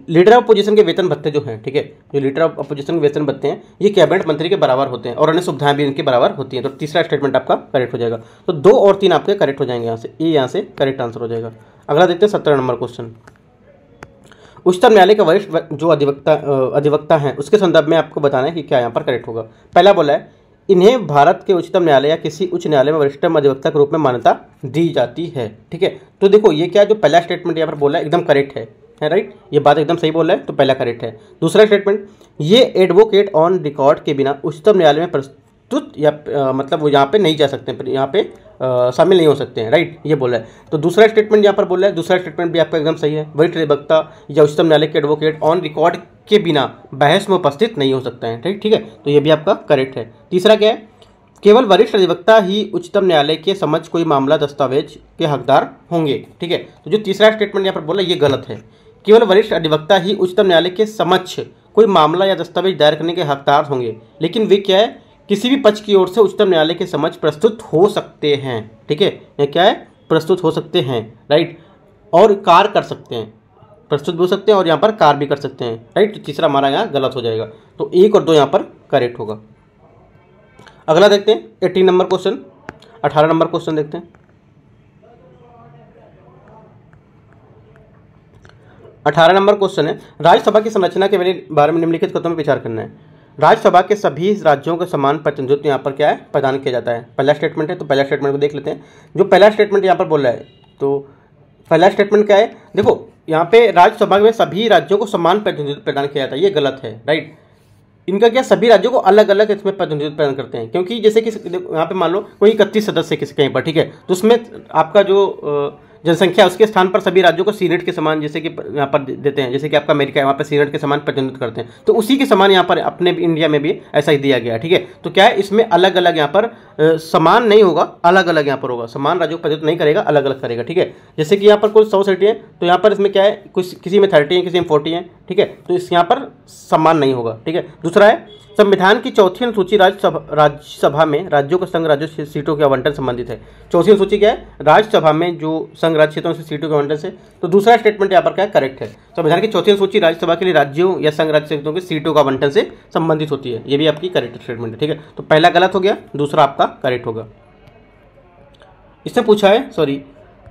लीडर ऑफ अपोजिशन के वेतन भत्ते जो हैं, ठीक है, जो लीडर ऑफ अपोजिशन के वेतन भत्ते हैं ये कैबिनेट मंत्री के बराबर होते हैं और अन्य सुविधाएं भी इनके बराबर होती हैं। तो तीसरा स्टेटमेंट आपका करेक्ट हो जाएगा। तो 2 और 3 आपके करेक्ट हो जाएंगे, यहाँ से ए यहाँ से करेक्ट आंसर हो जाएगा। अगला देखते हैं 17 नंबर क्वेश्चन। उच्चतम न्यायालय का वरिष्ठ जो अधिवक्ता हैं उसके संदर्भ में आपको बताना है कि क्या यहाँ पर करेक्ट होगा। पहला बोला है इन्हें भारत के उच्चतम न्यायालय या किसी उच्च न्यायालय में वरिष्ठतम अधिवक्ता के रूप में मान्यता दी जाती है, ठीक है। तो देखो ये क्या जो पहला स्टेटमेंट यहाँ पर बोला है एकदम करेक्ट है, राइट, ये बात एकदम सही बोल रहा है, तो पहला करेक्ट है। दूसरा स्टेटमेंट ये एडवोकेट ऑन रिकॉर्ड के बिना उच्चतम न्यायालय में प्रस्तुत या मतलब वो यहाँ पे नहीं जा सकते, यहाँ पे शामिल नहीं हो सकते हैं, राइट, ये बोल रहा है। तो दूसरा स्टेटमेंट यहाँ पर बोल रहा है, दूसरा स्टेटमेंट भी आपका एकदम सही है। वरिष्ठ अधिवक्ता या उच्चतम न्यायालय के एडवोकेट ऑन रिकॉर्ड के बिना बहस में उपस्थित नहीं हो सकता है, ठीक है, तो ये भी आपका करेक्ट है। तीसरा क्या है, केवल वरिष्ठ अधिवक्ता ही उच्चतम न्यायालय के समक्ष कोई मामला दस्तावेज के हकदार होंगे, ठीक है। तो जो तीसरा स्टेटमेंट यहाँ पर बोला ये गलत है, केवल वरिष्ठ अधिवक्ता ही उच्चतम न्यायालय के समक्ष कोई मामला या दस्तावेज दायर करने के हकदार होंगे, लेकिन वे क्या है, किसी भी पक्ष की ओर से उच्चतम न्यायालय के समक्ष प्रस्तुत हो सकते हैं। ठीक है, यह क्या है, प्रस्तुत हो सकते हैं, राइट, और कार कर सकते हैं, प्रस्तुत भी हो सकते हैं और यहाँ पर कार भी कर सकते हैं, राइट। तो तीसरा हमारा यहाँ गलत हो जाएगा, तो 1 और 2 यहाँ पर करेक्ट होगा। अगला देखते हैं 18 नंबर क्वेश्चन, 18 नंबर क्वेश्चन देखते हैं। 18 नंबर क्वेश्चन है, राज्यसभा की संरचना के बारे में निम्नलिखित कथनों में विचार करना है। राज्यसभा के सभी राज्यों को समान प्रतिनिधित्व यहाँ पर क्या है, प्रदान किया जाता है। पहला स्टेटमेंट है, तो पहला स्टेटमेंट को देख लेते हैं। जो पहला स्टेटमेंट यहाँ पर बोल रहा है, तो पहला स्टेटमेंट क्या है, देखो यहाँ पे राज्यसभा में सभी राज्यों को समान प्रतिनिधित्व प्रदान किया जाता है, ये गलत है, राइट। इनका क्या, सभी राज्यों को अलग अलग इसमें प्रतिनिधित्व प्रदान करते हैं, क्योंकि जैसे कि यहाँ पे मान लो कोई 31 सदस्य किसी कहीं पर, ठीक है, तो उसमें आपका जो जनसंख्या उसके स्थान पर सभी राज्यों को सीनेट के समान जैसे कि यहाँ पर देते हैं, जैसे कि आपका अमेरिका है वहाँ पर सीनेट के समान प्रतिनिधित्व करते हैं, तो उसी के समान यहाँ पर अपने इंडिया में भी ऐसा ही दिया गया है। ठीक है, तो क्या है, इसमें अलग अलग यहाँ पर समान नहीं होगा, अलग अलग यहाँ पर होगा, समान राज्यों को प्रतिनिधित्व नहीं करेगा, अलग अलग करेगा। ठीक है, जैसे कि यहाँ पर कुल 100 सीटें हैं, तो यहाँ पर इसमें क्या है, कुछ किसी में 30 है, किसी में 40 है, ठीक है, तो इस यहाँ पर समान नहीं होगा। ठीक है, दूसरा है, संविधान की चौथी अनुसूची राज्यसभा में राज्यों को संघ राज्य सीटों के आवंटन संबंधित है। चौथी अनुसूची क्या है, राज्यसभा में जो संघ राज्य क्षेत्रों से सीटों के आवंटन से, तो दूसरा स्टेटमेंट यहाँ पर क्या है, करेक्ट है। संविधान की चौथी अनुसूची राज्यसभा के लिए राज्यों या संघ राज्य क्षेत्रों के सीटों का आवंटन से संबंधित होती है, ये भी आपकी करेक्ट स्टेटमेंट है। ठीक है, तो पहला गलत हो गया, दूसरा आपका करेक्ट होगा। इससे पूछा है, सॉरी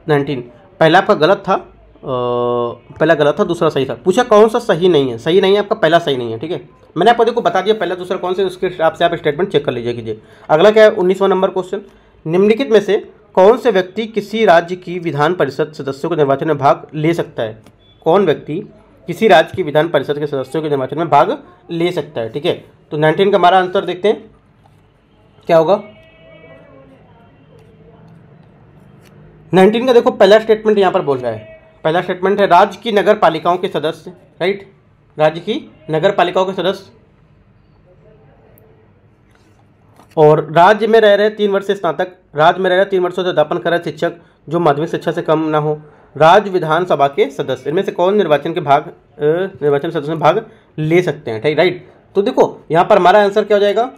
19, पहला आपका गलत था, पहला गलत था, दूसरा सही था। पूछा कौन सा सही नहीं है, सही नहीं है आपका पहला सही नहीं है। ठीक है, मैंने आपको देखो बता दिया पहला दूसरा कौन से, उसके हिसाब से आप स्टेटमेंट चेक कर लीजिए। अगला क्या है, 19वां नंबर क्वेश्चन, निम्नलिखित में से कौन से व्यक्ति किसी राज्य की विधान परिषद सदस्यों के निर्वाचन में भाग ले सकता है। कौन व्यक्ति किसी राज्य की विधान परिषद के सदस्यों के निर्वाचन में भाग ले सकता है। ठीक है, तो 19 का हमारा आंसर देखते हैं क्या होगा। 19 का देखो पहला स्टेटमेंट यहाँ पर बोल रहा है, पहला स्टेटमेंट है राज्य की नगर पालिकाओं के सदस्य, राइट, राज्य की नगर पालिकाओं के सदस्य और राज्य में रह रहे 3 वर्ष से स्नातक, राज्य में रह रहे 3 वर्षों से अध्यापन कर रहे शिक्षक जो माध्यमिक शिक्षा से कम ना हो, राज्य विधानसभा के सदस्य, इनमें से कौन निर्वाचन सदस्य में भाग ले सकते हैं। ठीक, राइट। तो देखो यहाँ पर हमारा आंसर क्या हो जाएगा,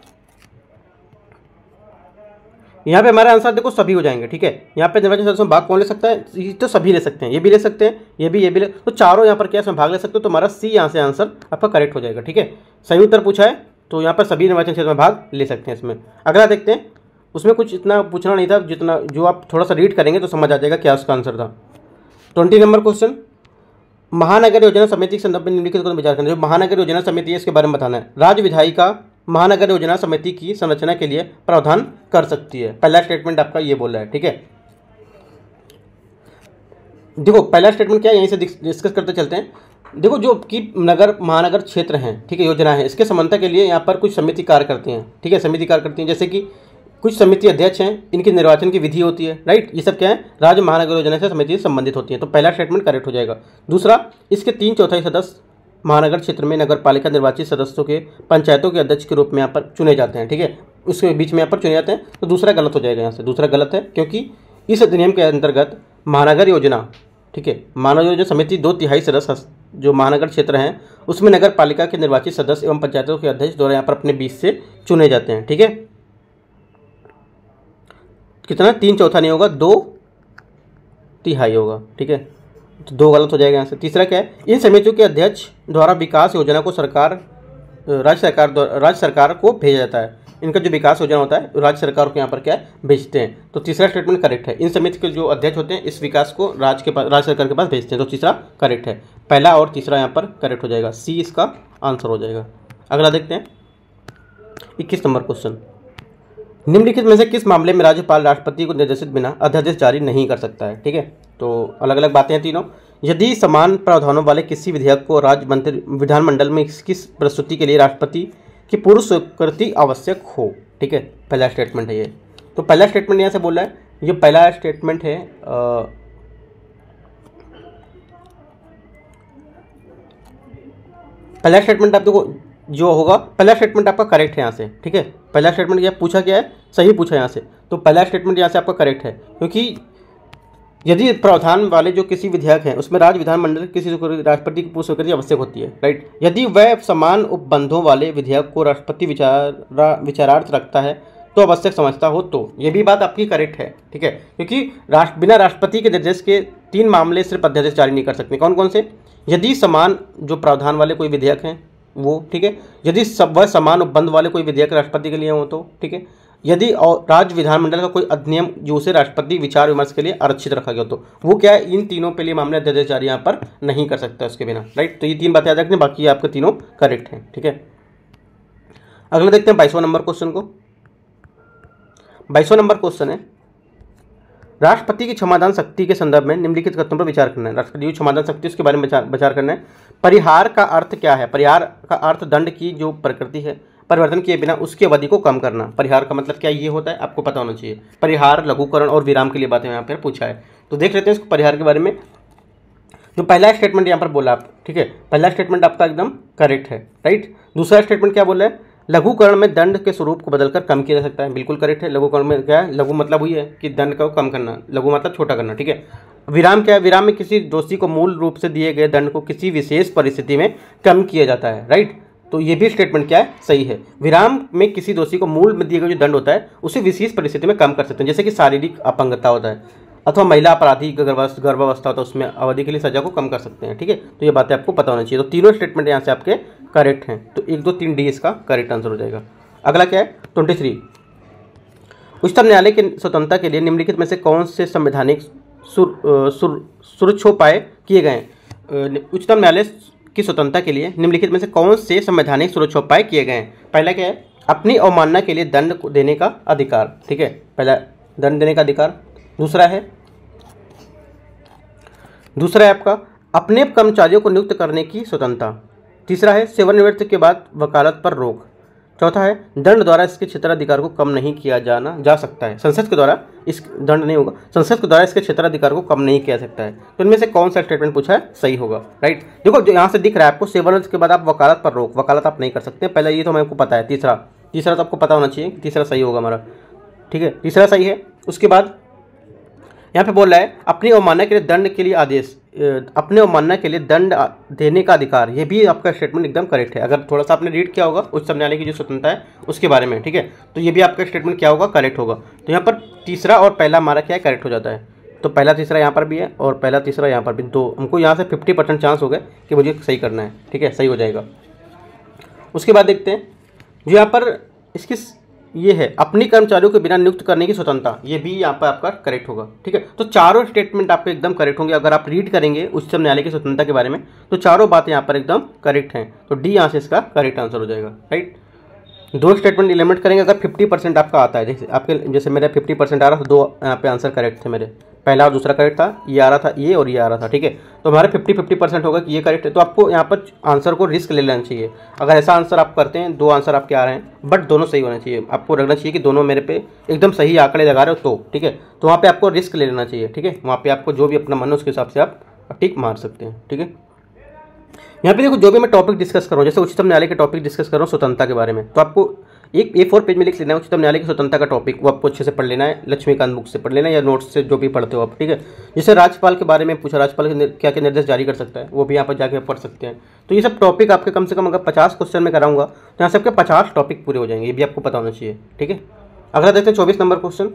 यहाँ पे हमारा आंसर देखो सभी हो जाएंगे। ठीक है, यहाँ पे निर्वाचन सदस्य में भाग कौन ले सकता है, ये तो सभी ले सकते हैं, ये भी ले सकते हैं, ये भी ले, तो चारों यहाँ पर क्या इसमें भाग ले सकते हो, तो हमारा सी यहाँ से आंसर आपका करेक्ट हो जाएगा। ठीक है, सही उत्तर पूछा है, तो यहाँ पर सभी निर्वाचन क्षेत्र में भाग ले सकते हैं। इसमें अगला देखते हैं, उसमें कुछ इतना पूछना नहीं था, जितना जो आप थोड़ा सा रीड करेंगे तो समझ आ जाएगा क्या उसका आंसर था। 20 नंबर क्वेश्चन, महानगर योजना समिति के संदर्भ में निम्नलिखित को विचार करना है। जो महानगर योजना समिति है इसके बारे में बताना है। राज्य विधायिका महानगर योजना समिति की संरचना के लिए प्रावधान कर सकती है, पहला स्टेटमेंट आपका ये बोल रहा है। ठीक है, देखो पहला स्टेटमेंट क्या है, यहीं से डिस्कस करते चलते हैं। देखो जो कि महानगर क्षेत्र हैं, ठीक है, योजना है, इसके समन्वय के लिए यहाँ पर कुछ समिति कार्य करती हैं। ठीक है, समिति कार्य करती हैं, जैसे कि कुछ समिति अध्यक्ष हैं, इनकी निर्वाचन की विधि होती है, राइट, ये सब क्या है, राज्य महानगर योजना से समिति संबंधित होती है, तो पहला स्टेटमेंट करेक्ट हो जाएगा। दूसरा, इसके 3/4 सदस्य महानगर क्षेत्र में नगर पालिका निर्वाचित सदस्यों के पंचायतों के अध्यक्ष के रूप में यहाँ पर चुने जाते हैं। ठीक है, उसके बीच में यहाँ पर चुने जाते हैं, तो दूसरा गलत हो जाएगा। यहाँ से दूसरा गलत है, क्योंकि इस अधिनियम के अंतर्गत महानगर योजना, ठीक है, महानगर योजना समिति 2/3 सदस्य जो महानगर क्षेत्र हैं उसमें नगर पालिका के निर्वाचित सदस्य एवं पंचायतों के अध्यक्ष द्वारा यहाँ पर अपने बीच से चुने जाते हैं। ठीक है, कितना 3/4 नहीं होगा, 2/3 होगा। ठीक है, तो 2 गलत हो जाएगा यहाँ से। तीसरा क्या है, इन समितियों के अध्यक्ष द्वारा विकास योजना को राज्य सरकार को भेजा जाता है। इनका जो विकास योजना होता है राज्य सरकार को यहाँ पर क्या है, भेजते हैं, तो तीसरा स्टेटमेंट करेक्ट है। इन समिति के जो अध्यक्ष होते हैं इस विकास को राज्य सरकार के पास भेजते हैं, तो तीसरा करेक्ट है। पहला और तीसरा यहाँ पर करेक्ट हो जाएगा, सी इसका आंसर हो जाएगा। अगला देखते हैं 21 नंबर क्वेश्चन, निम्नलिखित में से किस मामले में राज्यपाल राष्ट्रपति को निर्देशित बिना अध्यादेश जारी नहीं कर सकता है। ठीक है, तो अलग अलग बातें हैं तीनों। यदि समान प्रावधानों वाले किसी विधेयक को विधानमंडल में इसकी प्रस्तुति के लिए राष्ट्रपति की पूर्व स्वीकृति आवश्यक हो। ठीक है, पहला स्टेटमेंट है ये, तो पहला स्टेटमेंट यहाँ से बोल रहा है, ये पहला स्टेटमेंट है पहला स्टेटमेंट आप देखो जो होगा, पहला स्टेटमेंट आपका करेक्ट है यहाँ से। ठीक है, पहला स्टेटमेंट क्या पूछा, क्या है, सही पूछा यहाँ से, तो पहला स्टेटमेंट यहाँ से आपका करेक्ट है, क्योंकि यदि प्रावधान वाले जो किसी विधेयक हैं उसमें राज्य विधानमंडल किसी राष्ट्रपति की पूर्ण स्वीकृति आवश्यक होती है, राइट। यदि वह समान उपबंधों वाले विधेयक को राष्ट्रपति विचारार्थ रखता है तो आवश्यक समझता हो तो, ये भी बात आपकी करेक्ट है, ठीक है, क्योंकि बिना राष्ट्रपति के निर्देश के 3 मामले सिर्फ अध्यादेश जारी नहीं कर सकते। कौन कौन से? यदि समान जो प्रावधान वाले कोई विधेयक हैं वो, ठीक है, यदि वह समान उपबंध वाले कोई विधेयक राष्ट्रपति के लिए हो तो, ठीक है, यदि और राज्य विधानमंडल का कोई अधिनियम जो उसे राष्ट्रपति विचार विमर्श के लिए आरक्षित रखा गया तो वो क्या है, इन तीनों के लिए मामले अध्यादेश जारी यहाँ पर नहीं कर सकता उसके बिना, राइट। तो ये 3 बातें याद रखनी, बाकी आपके तीनों करेक्ट हैं, ठीक है। अगला देखते हैं 22वां नंबर क्वेश्चन को। 22वां नंबर क्वेश्चन है, राष्ट्रपति की क्षमादान शक्ति के संदर्भ में निम्नलिखित तथ्यों पर विचार करना है। राष्ट्रपति की क्षमादान शक्ति उसके बारे में विचार करना है। परिहार का अर्थ क्या है? परिहार का अर्थ दंड की जो प्रकृति है परिवर्तन किए बिना उसकी अवधि को कम करना। परिहार का मतलब क्या ये होता है, आपको पता होना चाहिए। परिहार, लघुकरण और विराम के लिए बातें यहाँ पर पूछा है, तो देख लेते हैं इसको परिहार के बारे में। जो पहला स्टेटमेंट यहाँ पर बोला आप, ठीक है, पहला स्टेटमेंट आपका एकदम करेक्ट है, राइट। दूसरा स्टेटमेंट क्या बोला है? लघुकरण में दंड के स्वरूप को बदलकर कम किया जा सकता है, बिल्कुल करेक्ट है। लघुकरण में क्या है? लघु मतलब हुई है कि दंड को कम करना, लघु मतलब छोटा करना, ठीक है। विराम क्या है? विराम में किसी दोषी को मूल रूप से दिए गए दंड को किसी विशेष परिस्थिति में कम किया जाता है, राइट। तो ये भी स्टेटमेंट क्या है? सही है। विराम में किसी दोषी को मूल में दिए गए जो दंड होता है उसे विशेष परिस्थिति में कम कर सकते हैं, जैसे कि शारीरिक अपंगता होता है अथवा महिला अपराधी गर्भावस्था होता है, उसमें अवधि के लिए सजा को कम कर सकते हैं, ठीक है। तो ये बातें आपको पता होना चाहिए। तो तीनों स्टेटमेंट यहाँ से आपके करेक्ट हैं, तो 1, 2, 3 डी इसका करेक्ट आंसर हो जाएगा। अगला क्या है? 23, उच्चतम न्यायालय की स्वतंत्रता के लिए निम्नलिखित में से कौन से संवैधानिक सुरक्षोपाय किए गए हैं? उच्चतम न्यायालय की स्वतंत्रता के लिए निम्नलिखित में से कौन से संवैधानिक सुरक्षोपाय किए गए हैं? पहला क्या है? अपनी अवमानना के लिए दंड देने का अधिकार, ठीक है, पहला दंड देने का अधिकार। दूसरा है आपका अपने कर्मचारियों को नियुक्त करने की स्वतंत्रता। तीसरा है सेवानिवृत्ति के बाद वकालत पर रोक। चौथा है दंड द्वारा इसके क्षेत्राधिकार को कम नहीं किया जा सकता है। संसद के द्वारा इस दंड नहीं होगा, संसद के द्वारा इसके क्षेत्राधिकार को कम नहीं किया जा सकता है। तो इनमें से कौन सा स्टेटमेंट पूछा है? सही होगा, राइट। देखो जो यहाँ से दिख रहा है आपको, सेवानिवृत्ति के बाद आप वकालत पर रोक, वकालत आप नहीं कर सकते, पहले ये तो मेरे को पता है। तीसरा तो आपको पता होना चाहिए, तीसरा सही होगा हमारा, ठीक है, तीसरा सही है। उसके बाद यहाँ पे बोल रहा है अपनी अवमानना के लिए दंड के लिए आदेश, अपने अवमानना के लिए दंड देने का अधिकार, ये भी आपका स्टेटमेंट एकदम करेक्ट है। अगर थोड़ा सा आपने रीड किया होगा उच्चतम न्यायालय की जो स्वतंत्रता है उसके बारे में, ठीक है, तो ये भी आपका स्टेटमेंट क्या होगा? करेक्ट होगा। तो यहाँ पर तीसरा और पहला हमारा क्या है? करेक्ट हो जाता है। तो पहला तीसरा यहाँ पर भी है और पहला तीसरा यहाँ पर भी, तो हमको यहाँ से 50% चांस हो गए कि मुझे सही करना है, ठीक है, सही हो जाएगा। उसके बाद देखते हैं जो यहाँ पर इसकी ये है अपनी कर्मचारियों को बिना नियुक्त करने की स्वतंत्रता, ये भी यहाँ पर आपका करेक्ट होगा, ठीक है। तो चारों स्टेटमेंट आपके एकदम करेक्ट होंगे। अगर आप रीड करेंगे उच्चतम न्यायालय की स्वतंत्रता के बारे में तो चारों बातें यहाँ पर एकदम करेक्ट हैं। तो डी यहाँ से इसका करेक्ट आंसर हो जाएगा, राइट। 2 स्टेटमेंट एलिमिनेट करेंगे अगर 50% आपका आता है, जैसे मेरे 50% आ रहा था, 2 यहाँ पे आंसर करेक्ट थे मेरे, पहला और दूसरा करेक्ट था, ये आ रहा था ये और ये आ रहा था, ठीक है। तो हमारे 50% होगा कि ये करेक्ट है। तो आपको यहाँ पर आंसर को रिस्क ले लेना चाहिए। अगर ऐसा आंसर आप करते हैं, 2 आंसर आपके आ रहे हैं बट दोनों सही होना चाहिए, आपको रखना चाहिए कि दोनों मेरे पे एकदम सही आंकड़े लगा रहे हो तो, ठीक है। तो वहाँ पर आपको रिस्क ले लेना चाहिए, ठीक है, वहाँ पर आपको जो भी अपना मन है उसके हिसाब से आप टिक मार सकते हैं, ठीक है। यहाँ पे देखो जो भी मैं टॉपिक डिस्कस कर रहा हूँ, जैसे उच्चतम न्यायालय के टॉपिक डिस्कस कर रहा हूँ स्वतंत्रता के बारे में, तो आपको एक A4 पेज में लिख लेना है उच्चतम न्यायालय की स्वतंत्रता का टॉपिक, वो आपको अच्छे से पढ़ लेना है, लक्ष्मीकांत बुक से पढ़ लेना है या नोट्स से जो भी पढ़ते हो आप, ठीक है। जैसे राज्यपाल के बारे में पूछा, राज्यपाल क्या क्या निर्देश जारी कर सकता है, वो भी यहाँ पर जाके पढ़ सकते हैं। तो ये सब टॉपिक आपके कम से कम अगर 50 क्वेश्चन में कराऊंगा तो यहाँ से आपके 50 टॉपिक पूरे हो जाएंगे, ये भी आपको पता होना चाहिए, ठीक है। अगला देखते हैं 24 नंबर क्वेश्चन।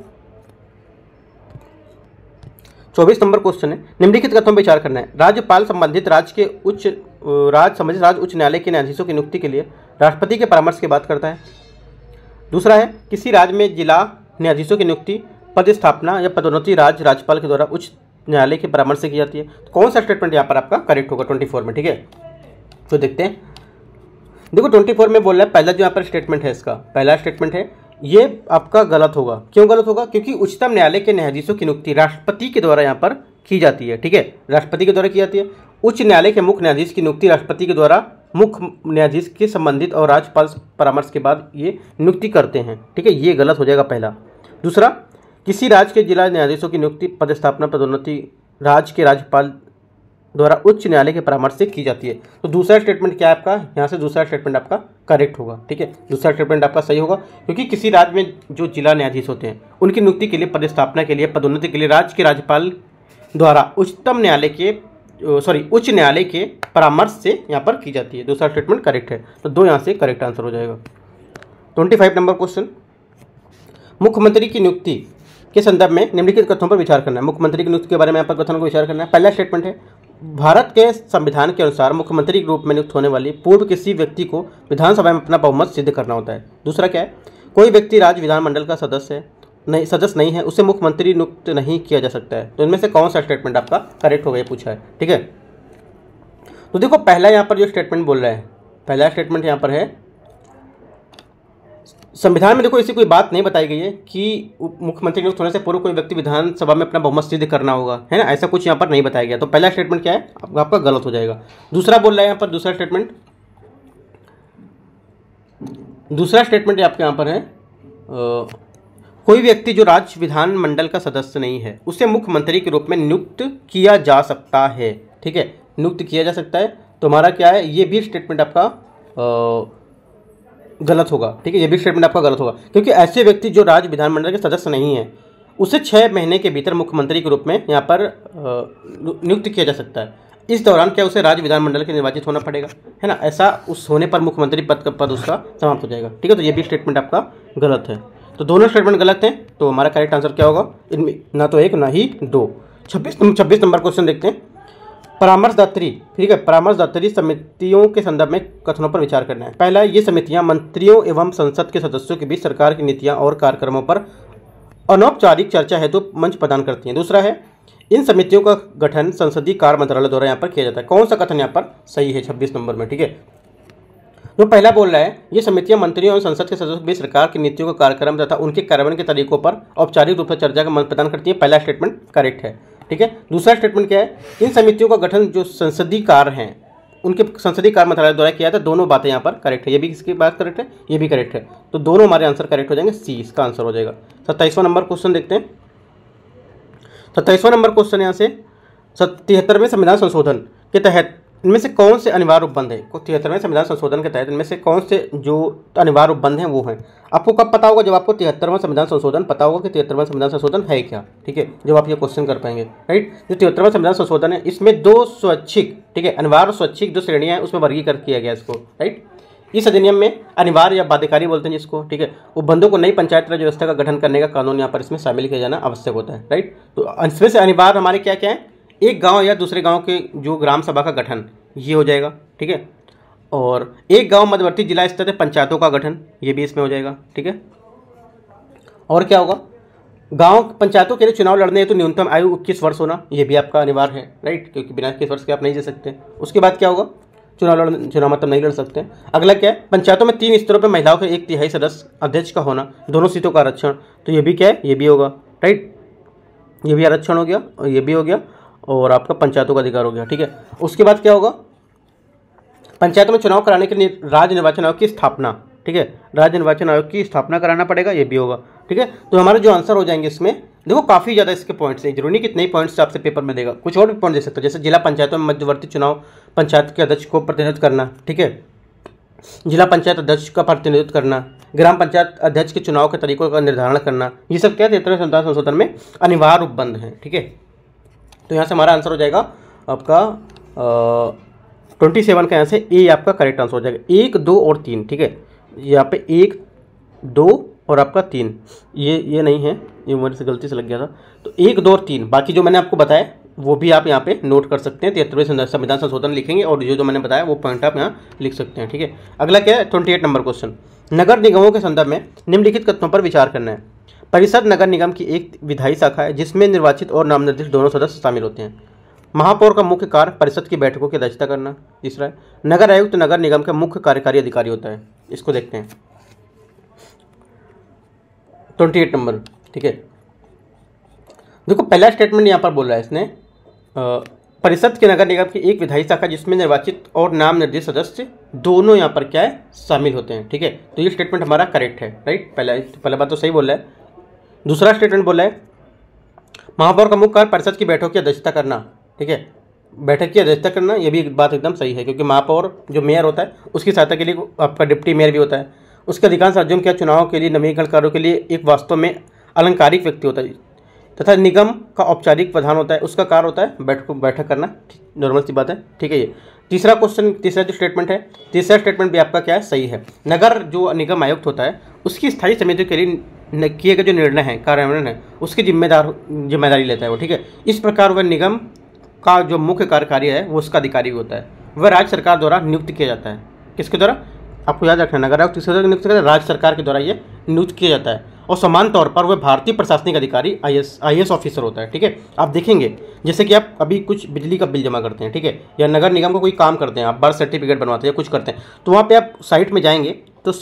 24 नंबर क्वेश्चन है निम्नलिखित कथनों पर विचार करना है। राज्यपाल संबंधित राज्य उच्च न्यायालय के न्यायाधीशों की नियुक्ति के लिए राष्ट्रपति के परामर्श की बात करता है। दूसरा है किसी राज्य में जिला न्यायाधीशों की नियुक्ति, पदस्थापना या पदोन्नति राज्यपाल के द्वारा उच्च न्यायालय के परामर्श से की जाती है। तो कौन सा स्टेटमेंट यहाँ पर आपका करेक्ट होगा 24 में, ठीक है। तो देखते हैं, देखो 24 में बोल रहा है, पहला जो यहाँ पर स्टेटमेंट है इसका पहला स्टेटमेंट है ये आपका गलत होगा। क्यों गलत होगा? क्योंकि उच्चतम न्यायालय के न्यायाधीशों की नियुक्ति राष्ट्रपति के द्वारा यहाँ पर की जाती है, ठीक है, राष्ट्रपति के द्वारा की जाती है। उच्च न्यायालय के मुख्य न्यायाधीश की नियुक्ति राष्ट्रपति के द्वारा मुख्य न्यायाधीश के संबंधित और राज्यपाल परामर्श के बाद ये नियुक्ति करते हैं, ठीक है, ये गलत हो जाएगा पहला। दूसरा, किसी राज्य के जिला न्यायाधीशों की नियुक्ति, पदस्थापना, पदोन्नति राज्य के राज्यपाल द्वारा उच्च न्यायालय के परामर्श से की जाती है। तो दूसरा स्टेटमेंट क्या है आपका? यहाँ से दूसरा स्टेटमेंट आपका करेक्ट होगा, ठीक है, दूसरा स्टेटमेंट आपका सही होगा, क्योंकि किसी राज्य में जो जिला न्यायाधीश होते हैं उनकी नियुक्ति के लिए, पदस्थापना के लिए, पदोन्नति के लिए राज्य के राज्यपाल द्वारा उच्च न्यायालय के परामर्श से यहाँ पर की जाती है। दूसरा स्टेटमेंट करेक्ट है, तो 2 यहाँ से करेक्ट आंसर हो जाएगा। 25 नंबर क्वेश्चन, मुख्यमंत्री की नियुक्ति के संदर्भ में निम्नलिखित कथनों पर विचार करना है। मुख्यमंत्री की नियुक्ति के बारे में यहाँ पर कथनों को विचार करना है। पहला स्टेटमेंट है, भारत के संविधान के अनुसार मुख्यमंत्री के रूप में नियुक्त होने वाली पूर्व किसी व्यक्ति को विधानसभा में अपना बहुमत सिद्ध करना होता है। दूसरा क्या है, कोई व्यक्ति राज्य विधानमंडल का सदस्य नहीं है, उसे मुख्यमंत्री नियुक्त नहीं किया जा सकता है। तो इनमें से कौन सा स्टेटमेंट आपका करेक्ट हो गया पूछा है, ठीक है। तो देखो पहला यहाँ पर जो स्टेटमेंट बोल रहा है, पहला स्टेटमेंट यहाँ पर है, संविधान में देखो ऐसी कोई बात नहीं बताई गई है कि मुख्यमंत्री नियुक्त होने से पूर्व कोई व्यक्ति विधानसभा में अपना बहुमत सिद्ध करना होगा, है ना, ऐसा कुछ यहाँ पर नहीं बताया गया। तो पहला स्टेटमेंट क्या है आपका गलत हो जाएगा। दूसरा बोल रहा है यहाँ पर, दूसरा स्टेटमेंट आपके यहाँ पर है, कोई व्यक्ति जो राज्य विधानमंडल का सदस्य नहीं है उसे मुख्यमंत्री के रूप में नियुक्त किया जा सकता है, ठीक है, नियुक्त किया जा सकता है। तो हमारा क्या है, ये भी स्टेटमेंट आपका गलत होगा, ठीक है, ये भी स्टेटमेंट आपका गलत होगा, क्योंकि ऐसे व्यक्ति जो राज्य विधानमंडल के सदस्य नहीं है उसे 6 महीने के भीतर मुख्यमंत्री के रूप में यहाँ पर नियुक्त किया जा सकता है। इस दौरान क्या उसे राज्य विधानमंडल के निर्वाचित होना पड़ेगा, है ना, ऐसा उस होने पर मुख्यमंत्री पद उसका समाप्त हो जाएगा, ठीक है। तो ये भी स्टेटमेंट आपका गलत है। तो दोनों स्टेटमेंट गलत हैं, तो हमारा करेक्ट आंसर क्या होगा इनमें, ना तो 1 ना ही 2। 26 नंबर क्वेश्चन देखते हैं, परामर्शदात्री, ठीक है, परामर्शदात्री समितियों के संदर्भ में कथनों पर विचार करना है। पहला, ये समितियां मंत्रियों एवं संसद के सदस्यों के बीच सरकार की नीतियां और कार्यक्रमों पर अनौपचारिक चर्चा हेतु मंच प्रदान करती हैं। दूसरा है, इन समितियों का गठन संसदीय कार्य मंत्रालय द्वारा यहाँ पर किया जाता है। कौन सा कथन यहाँ पर सही है 26 नंबर में, ठीक है। जो पहला बोल रहा है, ये समितियां मंत्रियों और संसद के सदस्यों के बीच सरकार की नीतियों का कार्यक्रम तथा उनके कार्यान्वयन के तरीकों पर औपचारिक रूप से चर्चा का मंच प्रदान करती है। पहला स्टेटमेंट करेक्ट है, ठीक है। दूसरा स्टेटमेंट क्या है, इन समितियों का गठन जो संसदीय कार्य हैं उनके संसदीय कार्य मंत्रालय द्वारा किया था। दोनों बातें यहाँ पर करेक्ट है, ये भी किसकी बात करेक्ट है, ये भी करेक्ट है। तो दोनों हमारे आंसर करेक्ट हो जाएंगे, सी इसका आंसर हो जाएगा। 27वां नंबर क्वेश्चन देखते हैं। 27वां नंबर क्वेश्चन यहाँ से, 73वें संविधान संशोधन के तहत इनमें से कौन से अनिवार्य उपबंध है, 73वें संविधान संशोधन के तहत इनमें से कौन से जो अनिवार्य उपबंध हैं वो हैं। आपको कब पता होगा, जब आपको 73वां संविधान संशोधन पता होगा कि 73वां संविधान संशोधन है क्या, ठीक है, जब आप ये क्वेश्चन कर पाएंगे, राइट। जो 73वां संविधान संशोधन है इसमें 2 स्वैच्छिक, ठीक है, अनिवार्य स्वैच्छिक जो श्रेणियाँ हैं उसमें वर्गीकृत किया गया इसको, राइट। इस अधिनियम में अनिवार्य या बाध्यकारी बोलते हैं जिसको, ठीक है, उपबंधों को नई पंचायत राज व्यवस्था का गठन करने का कानून यहाँ पर इसमें शामिल किया जाना आवश्यक होता है, राइट। तो इसमें से अनिवार्य हमारे क्या क्या है, एक गांव या दूसरे गांव के जो ग्राम सभा का गठन, ये हो जाएगा, ठीक है, और एक गांव मध्यवर्ती जिला स्तर से पंचायतों का गठन, ये भी इसमें हो जाएगा, ठीक है। और क्या होगा, गांव पंचायतों के लिए चुनाव लड़ने हेतु न्यूनतम आयु 21 वर्ष होना, ये भी आपका अनिवार्य है, राइट, क्योंकि बिना 21 वर्ष के आप नहीं दे सकते। उसके बाद क्या होगा, चुनाव मतलब नहीं लड़ सकते। अगला क्या है, पंचायतों में 3 स्तरों पर महिलाओं के 1/3 सदस्य अध्यक्ष का होना, दोनों सीटों का आरक्षण, तो ये भी क्या है, ये भी होगा, राइट, ये भी आरक्षण हो गया और ये भी हो गया, और आपका पंचायतों का अधिकार हो गया, ठीक है। उसके बाद क्या होगा, पंचायतों में चुनाव कराने के लिए राज्य निर्वाचन आयोग की स्थापना, ठीक है, राज्य निर्वाचन आयोग की स्थापना कराना पड़ेगा, ये भी होगा, ठीक है। तो हमारे जो आंसर हो जाएंगे इसमें, देखो काफ़ी ज़्यादा इसके पॉइंट्स हैं, जरूरी नहीं कितने पॉइंट्स आपसे पेपर में देगा, कुछ और भी पॉइंट दे सकते हो, जैसे जिला पंचायतों में मध्यवर्ती चुनाव पंचायत के अध्यक्ष को प्रतिनिधित्व करना, ठीक है, जिला पंचायत अध्यक्ष का प्रतिनिधित्व करना, ग्राम पंचायत अध्यक्ष के चुनाव के तरीकों का निर्धारण करना, ये सब क्या 73वें संविधान संशोधन में अनिवार्य उपबंध हैं, ठीक है। तो यहाँ से हमारा आंसर हो जाएगा आपका 27 का, यहाँ से ए आपका करेक्ट आंसर हो जाएगा। 1, 2 और 3, ठीक है, यहाँ पे 1, 2 और आपका 3, ये नहीं है, ये मेरे से गलती से लग गया था। तो 1, 2 और 3, बाकी जो मैंने आपको बताया वो भी आप यहाँ पे नोट कर सकते हैं। 73वें संविधान संशोधन लिखेंगे और जो मैंने बताया वो पॉइंट आप यहाँ लिख सकते हैं, ठीक है। अगला क्या है, 28 नंबर क्वेश्चन, नगर निगमों के संदर्भ में निम्नलिखित कथनों पर विचार करना है। परिषद नगर निगम की एक विधायी शाखा है जिसमें निर्वाचित और नामनिर्देशित दोनों सदस्य शामिल होते हैं। महापौर का मुख्य कार्य परिषद की बैठकों की अध्यक्षता करना। तीसरा है, नगर आयुक्त नगर निगम का मुख्य कार्यकारी अधिकारी होता है। इसको देखते हैं 28 नंबर, ठीक है। देखो पहला स्टेटमेंट यहाँ पर बोल रहा है इसने, परिषद के नगर निगम की एक विधायी शाखा जिसमें निर्वाचित और नाम निर्देशित सदस्य दोनों यहाँ पर क्या है, शामिल होते हैं, ठीक है। तो ये स्टेटमेंट हमारा करेक्ट है, राइट। पहला बात तो सही बोल रहा है। दूसरा स्टेटमेंट बोल रहा है, महापौर का मुख्य कार्य परिषद की बैठक की अध्यक्षता करना, ठीक है, बैठक की अध्यक्षता करना, ये भी बात एकदम सही है, क्योंकि महापौर जो मेयर होता है उसकी सहायता के लिए आपका डिप्टी मेयर भी होता है। उसके अधिकांश राज्यों में क्या चुनाव के लिए नवीनीकरण कार्यों के लिए एक वास्तव में अलंकारिक व्यक्ति होता है। तथा निगम का औपचारिक प्रधान होता है, उसका कार्य होता है बैठक करना, नॉर्मल सी बात है, ठीक है। ये तीसरा क्वेश्चन, तीसरा जो स्टेटमेंट है, तीसरा स्टेटमेंट भी आपका क्या है, सही है। नगर जो निगम आयुक्त होता है उसकी स्थायी समिति के लिए किए गए जो निर्णय हैं, कार्यान्वयन है, उसकी जिम्मेदारी लेता है वो, ठीक है। इस प्रकार वह निगम का जो मुख्य कार्यकारी है वो उसका अधिकारी भी होता है। वह राज्य सरकार द्वारा नियुक्त किया जाता है। किसके द्वारा, आपको याद रखना, नगर आयुक्त किसके द्वारा नियुक्त किया जाता है, राज्य सरकार के द्वारा ये नियुक्त किया जाता है। और समान तौर पर वह भारतीय प्रशासनिक अधिकारी IAS ऑफिसर होता है, ठीक है। आप देखेंगे जैसे कि आप अभी कुछ बिजली का बिल जमा करते हैं, ठीक है, या नगर निगम का कोई काम करते हैं, आप बर्थ सर्टिफिकेट बनवाते हैं या कुछ करते हैं, तो वहाँ पे आप साइट में जाएंगे तो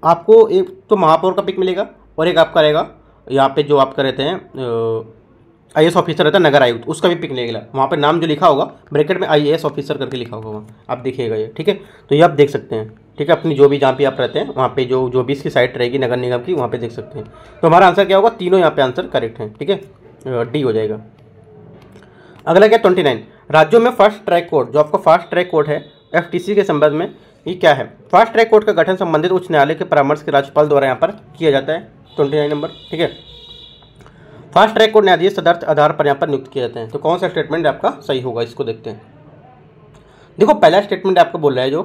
आपको एक तो महापौर का पिक मिलेगा और एक आपका रहेगा यहाँ पे जो आपका रहते हैं IAS ऑफिसर रहता है नगर आयुक्त, उसका भी पिक मिलेगा। वहाँ पर नाम जो लिखा होगा ब्रैकेट में IAS ऑफिसर करके लिखा होगा, आप देखिएगा ये, ठीक है। तो ये आप देख सकते हैं, ठीक है, अपनी जो भी जहाँ पे आप रहते हैं वहाँ पे जो भी इसकी साइट रहेगी नगर निगम की, वहाँ पे देख सकते हैं। तो हमारा आंसर क्या होगा, तीनों यहाँ पे आंसर करेक्ट है, ठीक है, डी हो जाएगा। अगला क्या, 29, राज्यों में फास्ट ट्रैक कोर्ट, जो आपका फास्ट ट्रैक कोर्ट है FTC के संबंध में, ये क्या है। फास्ट ट्रैक कोर्ट का गठन संबंधित उच्च न्यायालय के परामर्श के राज्यपाल द्वारा यहाँ पर किया जाता है, 29 नंबर, ठीक है। फास्ट ट्रैक कोर्ट न्यायाधीश तदर्थ आधार पर यहाँ पर नियुक्त किए जाते हैं। तो कौन सा स्टेटमेंट आपका सही होगा, इसको देखते हैं। देखो पहला स्टेटमेंट आपको बोल रहा है जो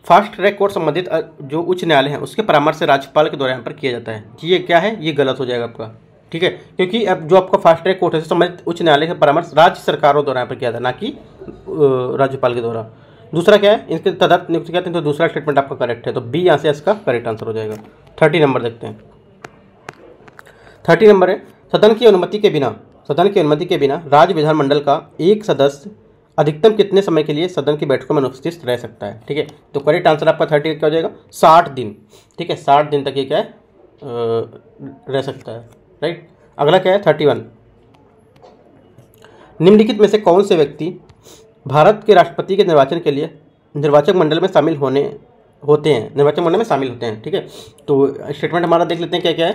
फास्ट ट्रैक कोर्ट संबंधित जो उच्च न्यायालय है उसके परामर्श से राज्यपाल के द्वारा यहाँ पर किया जाता है, ये क्या है, ये गलत हो जाएगा आपका, ठीक है, क्योंकि अब जो आपका फास्ट ट्रैक कोर्ट है संबंधित उच्च न्यायालय का परामर्श राज्य सरकारों द्वारा यहाँ पर किया था, ना कि राज्यपाल के द्वारा। दूसरा क्या है, इसके तदर्थ नियुक्त किया, तो दूसरा स्टेटमेंट आपका करेक्ट है, तो बी यहाँ से इसका करेक्ट आंसर हो जाएगा। 30 नंबर देखते हैं। 30 नंबर है, सदन की अनुमति के बिना राज्य विधानमंडल का एक सदस्य अधिकतम कितने समय के लिए सदन की बैठकों में अनुपस्थित रह सकता है, ठीक है। तो करेक्ट आंसर आपका 30 क्या हो जाएगा, 60 दिन, ठीक है, 60 दिन तक ये क्या है रह सकता है, राइट। अगला क्या है, 31, निम्नलिखित में से कौन से व्यक्ति भारत के राष्ट्रपति के निर्वाचन के लिए निर्वाचक मंडल में शामिल होते हैं, ठीक है। तो स्टेटमेंट हमारा देख लेते हैं क्या क्या है।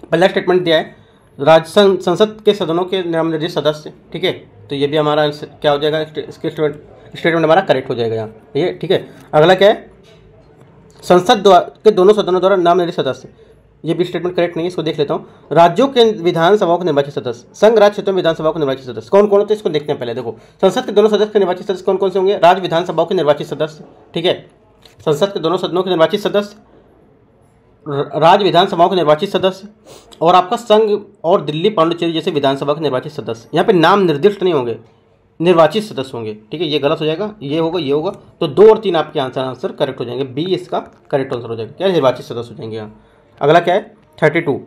पहला स्टेटमेंट दिया है संसद के सदनों के नामनिर्देशित सदस्य, ठीक है, तो ये भी हमारा क्या हो जाएगा, इसके स्टेटमेंट हमारा करेक्ट हो जाएगा यहाँ, ये ठीक है। अगला क्या है, संसद के दोनों सदनों द्वारा नामनिर्देशित सदस्य, ये भी स्टेटमेंट करेक्ट नहीं है, इसको देख लेता हूँ। राज्यों के विधानसभाओं के निर्वाचित सदस्य, संघ राज्य क्षेत्रों में विधानसभाओं के निर्वाचित सदस्य कौन कौन होते हैं, इसको देखते हैं पहले। देखो संसद के दोनों सदस्य के निर्वाचित सदस्य कौन कौन से होंगे, राज्य विधानसभाओं के निर्वाचित सदस्य, ठीक है, संसद के दोनों सदनों के निर्वाचित सदस्य, राज्य विधानसभाओं के निर्वाचित सदस्य, और आपका संघ और दिल्ली पांडिचेरी जैसे विधानसभा के निर्वाचित सदस्य। यहाँ पे नाम निर्दिष्ट नहीं होंगे, निर्वाचित सदस्य होंगे, ठीक है, ये गलत हो जाएगा, ये होगा, तो 2 और 3 आपके आंसर करेक्ट हो जाएंगे, बी इसका करेक्ट आंसर हो जाएगा, क्या निर्वाचित सदस्य हो जाएंगे यहाँ। अगला क्या है, 32,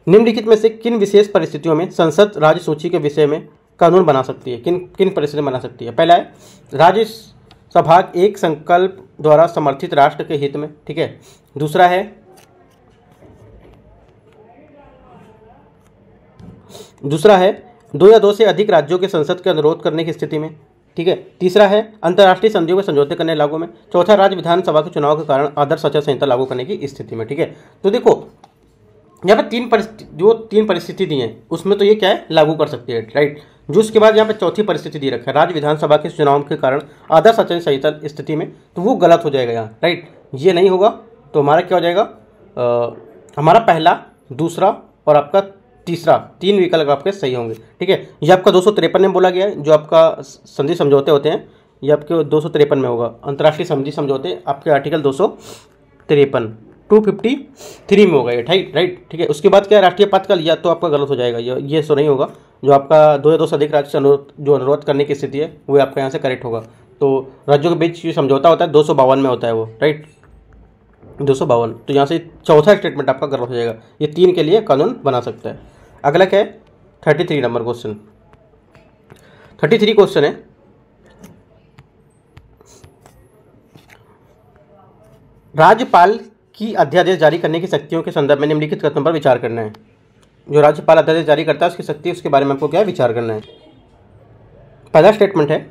निम्नलिखित में से किन विशेष परिस्थितियों में संसद राज्य सूची के विषय में कानून बना सकती है, किन परिस्थितियों में बना सकती है। पहला है राज्य सभा एक संकल्प द्वारा समर्थित राष्ट्र के हित में, ठीक है। दूसरा है दो या दो से अधिक राज्यों के संसद के अनुरोध करने की स्थिति में, ठीक है। तीसरा है अंतर्राष्ट्रीय संधियों में समझौते करने लागू में। चौथा राज्य विधानसभा के चुनाव के कारण आदर्श आचार संहिता लागू करने की स्थिति में, ठीक है। तो देखो यहाँ पे तीन परिस्थिति दी हैं, उसमें तो ये क्या है, लागू कर सकती है, राइट। जो उसके बाद यहाँ पे चौथी परिस्थिति दी रखा है, राज्य विधानसभा के चुनाव के कारण आदर्श आचार संहिता स्थिति में, तो वो गलत हो जाएगा यहाँ, राइट, ये नहीं होगा। तो हमारा क्या हो जाएगा, हमारा पहला, दूसरा और आपका तीसरा, 3 विकल्प आपके सही होंगे, ठीक है। ये आपका 253 में बोला गया है, जो आपका संधि समझौते होते हैं, ये आपके 253 में होगा, अंतर्राष्ट्रीय संधि समझौते आपके आर्टिकल 253 253 में होगा ये, राइट, ठीक है। उसके बाद क्या है, राष्ट्रीय पथकाल, या तो आपका गलत हो जाएगा, ये सो नहीं होगा। जो आपका 2 या 2 से अधिक राज्य से अनुरोध करने की स्थिति है वो आपका यहाँ से करेक्ट होगा। तो राज्यों के बीच समझौता होता है 252 में होता है वो, राइट, 252। तो यहाँ से चौथा स्टेटमेंट आपका गलत हो जाएगा, ये 3 के लिए कानून बना सकता है। अगला क्या है, 33 नंबर क्वेश्चन। 33 क्वेश्चन है, राज्यपाल की अध्यादेश जारी करने की शक्तियों के संदर्भ में निम्नलिखित कथनों पर विचार करना है। जो राज्यपाल अध्यादेश जारी करता है उसकी शक्ति, उसके बारे में आपको क्या है, विचार करना है। पहला स्टेटमेंट है,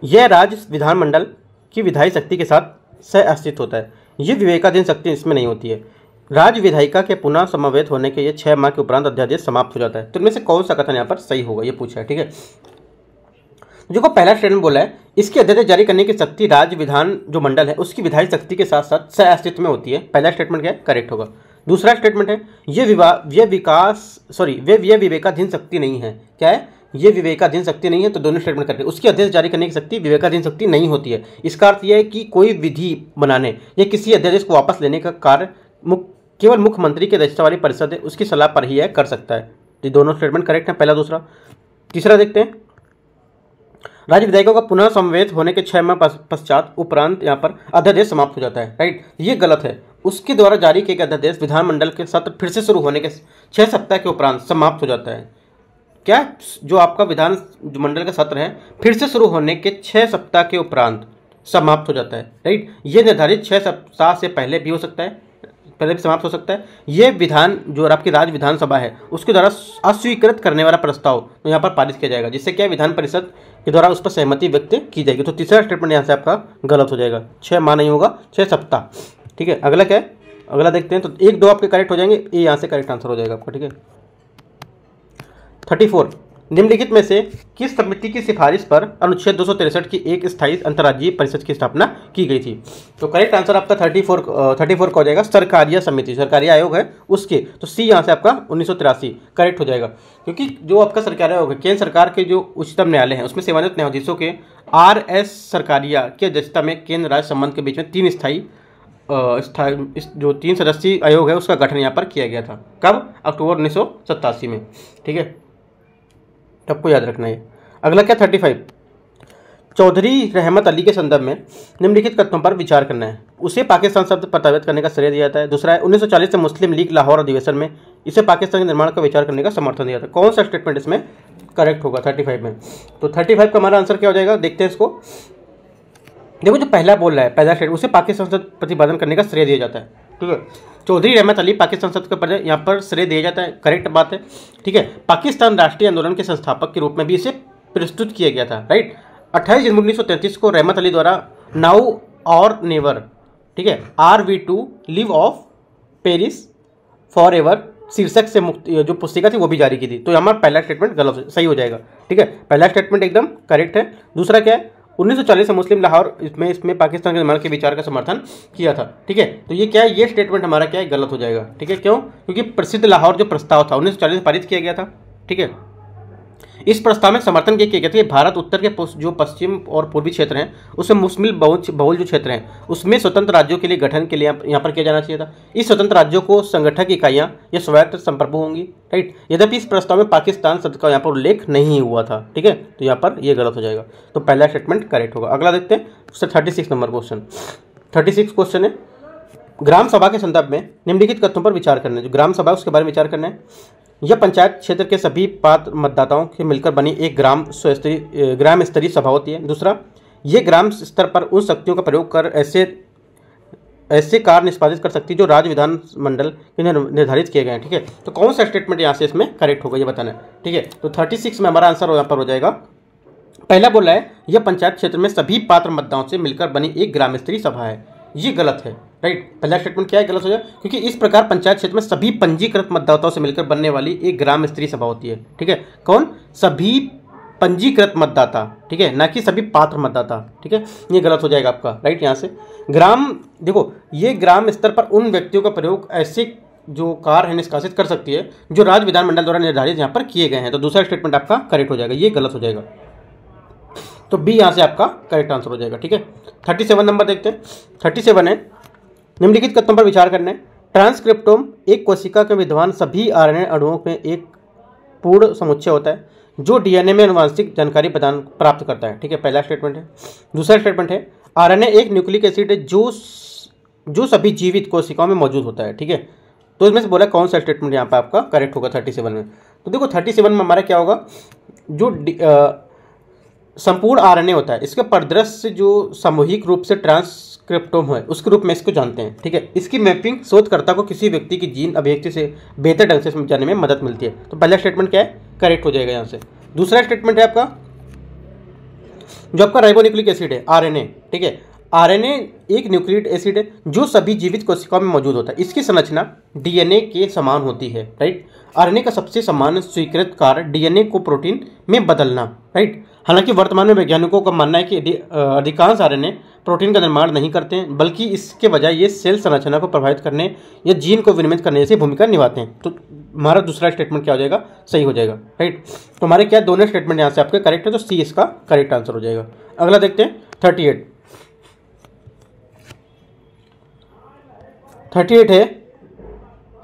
यह राज्य विधानमंडल की विधायी शक्ति के साथ सह अस्तित्व होता है, ये विवेकाधीन शक्ति इसमें नहीं होती है। राज्य विधायिका के पुनः समवेत होने के ये 6 माह के उपरांत अध्यादेश समाप्त हो जाता है। तो इनमें से कौन सा कथन यहाँ पर सही होगा, ये पूछा है, ठीक है। जो को पहला स्टेटमेंट बोला है, इसकी अध्यादेश जारी करने की शक्ति राज्य विधान जो मंडल है उसकी विधायी शक्ति के साथ साथ सह अस्तित्व में होती है। पहला स्टेटमेंट क्या है, करेक्ट होगा। दूसरा स्टेटमेंट है वे विवेकाधीन शक्ति नहीं है। क्या है? ये विवेकाधीन शक्ति नहीं है, तो दोनों स्टेटमेंट करके उसकी अध्यादेश जारी करने की शक्ति विवेकाधीन शक्ति नहीं होती है। इसका अर्थ यह है कि कोई विधि बनाने या किसी अध्यादेश को वापस लेने का कार्य केवल मुख्यमंत्री की अध्यक्षता वाली परिषद है, उसकी सलाह पर ही है कर सकता है। तो दोनों स्टेटमेंट करेक्ट है, पहला दूसरा। तीसरा देखते हैं, राज्य विधायकों का पुनः समवेत होने के 6 माह पश्चात उपरांत यहाँ पर अध्यादेश समाप्त हो जाता है। राइट, ये गलत है। उसके द्वारा जारी किए गए अध्यादेश विधानमंडल के सत्र फिर से शुरू होने के 6 सप्ताह के उपरांत समाप्त हो जाता है। क्या? जो आपका विधानमंडल का सत्र है फिर से शुरू होने के 6 सप्ताह के उपरांत समाप्त हो जाता है। राइट, ये निर्धारित 6 सप्ताह से पहले भी हो सकता है, पहले भी समाप्त हो सकता है। ये विधान जो आपकी राज्य विधानसभा है उसके द्वारा अस्वीकृत करने वाला प्रस्ताव तो यहाँ पर पारित किया जाएगा, जिससे क्या विधान परिषद के द्वारा उस पर सहमति व्यक्त की जाएगी। तो तीसरा स्टेटमेंट यहाँ से आपका गलत हो जाएगा, 6 माह नहीं होगा, 6 सप्ताह। ठीक है, अगला क्या है? अगला देखते हैं। तो 1, 2 आपके करेक्ट हो जाएंगे, ये यहाँ से करेक्ट आंसर हो जाएगा आपका। ठीक है, 34, निम्नलिखित में से किस समिति की सिफारिश पर अनुच्छेद 263 की एक स्थायी अंतर्राज्यीय परिषद की स्थापना की गई थी? तो करेक्ट आंसर आपका 34 का हो जाएगा, सरकारिया समिति, सरकारी आयोग है उसके। तो सी यहाँ से आपका 1983 करेक्ट हो जाएगा, क्योंकि जो आपका सरकारी आयोग है केंद्र सरकार के जो उच्चतम न्यायालय है उसमें सेवानिवृत्त न्यायाधीशों के RS सरकारिया की अध्यक्षता में केंद्र राज्य संबंध के बीच में 3 जो 3 सदस्यीय आयोग है उसका गठन यहाँ पर किया गया था। कब? अक्टूबर 1987 में। ठीक है, आपको याद रखना है। अगला क्या? 35, चौधरी रहमत अली के संदर्भ में निम्नलिखित कथनों पर विचार करना है। उसे पाकिस्तान शब्द प्रस्तावित करने का श्रेय दिया जाता है। दूसरा है 1940 से मुस्लिम लीग लाहौर अधिवेशन में इसे पाकिस्तान के निर्माण का विचार करने का समर्थन दिया था। कौन सा स्टेटमेंट इसमें करेक्ट होगा 35 में? तो 35 का हमारा आंसर क्या हो जाएगा? देखते हैं इसको। देखो, जो पहला बोल रहा है, पहला स्टेटमेंट, उसे पाकिस्तान से प्रतिपादन करने का श्रेय दिया जाता है। ठीक है, चौधरी रहमत अली पाकिस्तान संसद के यहाँ पर श्रेय दिया जाता है, करेक्ट बात है। ठीक है, पाकिस्तान राष्ट्रीय आंदोलन के संस्थापक के रूप में भी इसे प्रस्तुत किया गया था। राइट, 28 जनवरी 1933 को रहमत अली द्वारा नाउ और नेवर, ठीक है, RV2 live of Paris for ever शीर्षक से मुक्त जो पुस्तिका थी वो भी जारी की थी। तो हमारा पहला स्टेटमेंट गलत सही हो जाएगा। ठीक है, पहला स्टेटमेंट एकदम करेक्ट है। दूसरा क्या है? 1940 से मुस्लिम लाहौर इसमें पाकिस्तान के निर्माण के विचार का समर्थन किया था। ठीक है, तो ये क्या है? ये स्टेटमेंट हमारा क्या है? गलत हो जाएगा। ठीक है, क्यों? क्योंकि प्रसिद्ध लाहौर जो प्रस्ताव था 1940 में पारित किया गया था। ठीक है, इस प्रस्ताव में समर्थन किया गया था कि भारत उत्तर के जो पश्चिम और पूर्वी क्षेत्र हैं उसमें मुस्लिम बहुल जो क्षेत्र हैं उसमें स्वतंत्र राज्यों के लिए गठन के लिए यहाँ पर किया जाना चाहिए था। इस स्वतंत्र राज्यों को संगठक इकाइयाँ या स्वायत्त संप्रभु होंगी। राइट, यद्यपि इस प्रस्ताव में पाकिस्तान शब्द का यहाँ पर उल्लेख नहीं हुआ था। ठीक है, तो यहाँ पर ये गलत हो जाएगा। तो पहला स्टेटमेंट करेक्ट होगा। अगला देखते हैं, 36 नंबर क्वेश्चन। 36 क्वेश्चन है, ग्राम सभा के संदर्भ में निम्नलिखित कथनों पर विचार करना है। जो ग्राम सभा है उसके बारे में विचार करना है। यह पंचायत क्षेत्र के सभी पात्र मतदाताओं के मिलकर बनी एक ग्राम स्तरीय सभा होती है। दूसरा, ये ग्राम स्तर पर उन शक्तियों का प्रयोग कर ऐसे कार्य निष्पादित कर सकती है जो राज्य विधानमंडल के निर्धारित किए गए हैं। ठीक है, तो कौन सा स्टेटमेंट यहाँ से इसमें करेक्ट होगा ये बताना है। ठीक है, तो 36 में हमारा आंसर यहाँ पर हो जाएगा। पहला बोल रहा है यह पंचायत क्षेत्र में सभी पात्र मतदाताओं से मिलकर बनी एक ग्राम स्तरीय सभा है, ये गलत है। राइट, पहला स्टेटमेंट क्या है? गलत हो जाए, क्योंकि इस प्रकार पंचायत क्षेत्र में सभी पंजीकृत मतदाताओं से मिलकर बनने वाली एक ग्राम स्तरीय सभा होती है। ठीक है, कौन? सभी पंजीकृत मतदाता। ठीक है, ना कि सभी पात्र मतदाता। ठीक है, ये गलत हो जाएगा आपका। राइट, यहाँ से ग्राम, देखो ये ग्राम स्तर पर उन व्यक्तियों का प्रयोग ऐसे जो कार्य है निष्कासित कर सकती है जो राज्य विधानमंडल द्वारा निर्धारित यहाँ पर किए गए हैं। तो दूसरा स्टेटमेंट आपका करेक्ट हो जाएगा, ये गलत हो जाएगा। तो बी यहाँ से आपका करेक्ट आंसर हो जाएगा। ठीक है, 37 नंबर देखते हैं। 37 है, निम्नलिखित कथनों पर विचार करना है। ट्रांसक्रिप्टोम एक कोशिका के विद्यमान सभी RNA अणुओं में एक पूर्ण समुच्चय होता है जो DNA में आनुवांशिक जानकारी प्राप्त करता है। ठीक है, पहला स्टेटमेंट है। दूसरा स्टेटमेंट है, RNA एक न्यूक्लिक एसिड है जो सभी जीवित कोशिकाओं में मौजूद होता है। ठीक है, तो इसमें से बोला कौन सा स्टेटमेंट यहाँ पर आपका करेक्ट होगा 37 में। तो देखो 37 में हमारा क्या होगा, जो संपूर्ण RNA होता है इसके परिदृश्य जो सामूहिक रूप से ट्रांसक्रिप्टोम है उसके रूप में इसको जानते हैं। ठीक है, इसकी मैपिंग शोधकर्ता को किसी व्यक्ति की जीन अभिव्यक्ति से बेहतर ढंग से समझाने में मदद मिलती है। तो पहला स्टेटमेंट क्या है? करेक्ट हो जाएगा यहाँ से। दूसरा स्टेटमेंट है आपका जो आपका राइबोन्यूक्लिक एसिड है RNA। ठीक है, RNA एक न्यूक्लिक एसिड है जो सभी जीवित कोशिकाओं में मौजूद होता है। इसकी संरचना DNA के समान होती है। राइट, RNA का सबसे सामान्य स्वीकृत कार्य DNA को प्रोटीन में बदलना। राइट, हालांकि वर्तमान में वैज्ञानिकों का मानना है कि अधिकांश RNA प्रोटीन का निर्माण नहीं करते हैं, बल्कि इसके बजाय ये सेल संरचना को प्रभावित करने या जीन को विनियमित करने जैसी भूमिका निभाते हैं। तो हमारा दूसरा स्टेटमेंट क्या हो जाएगा, सही हो जाएगा, राइट। तो हमारे क्या दोनों स्टेटमेंट यहाँ से आपके करेक्ट है, तो सी इसका करेक्ट आंसर हो जाएगा। अगला देखते हैं 38 है,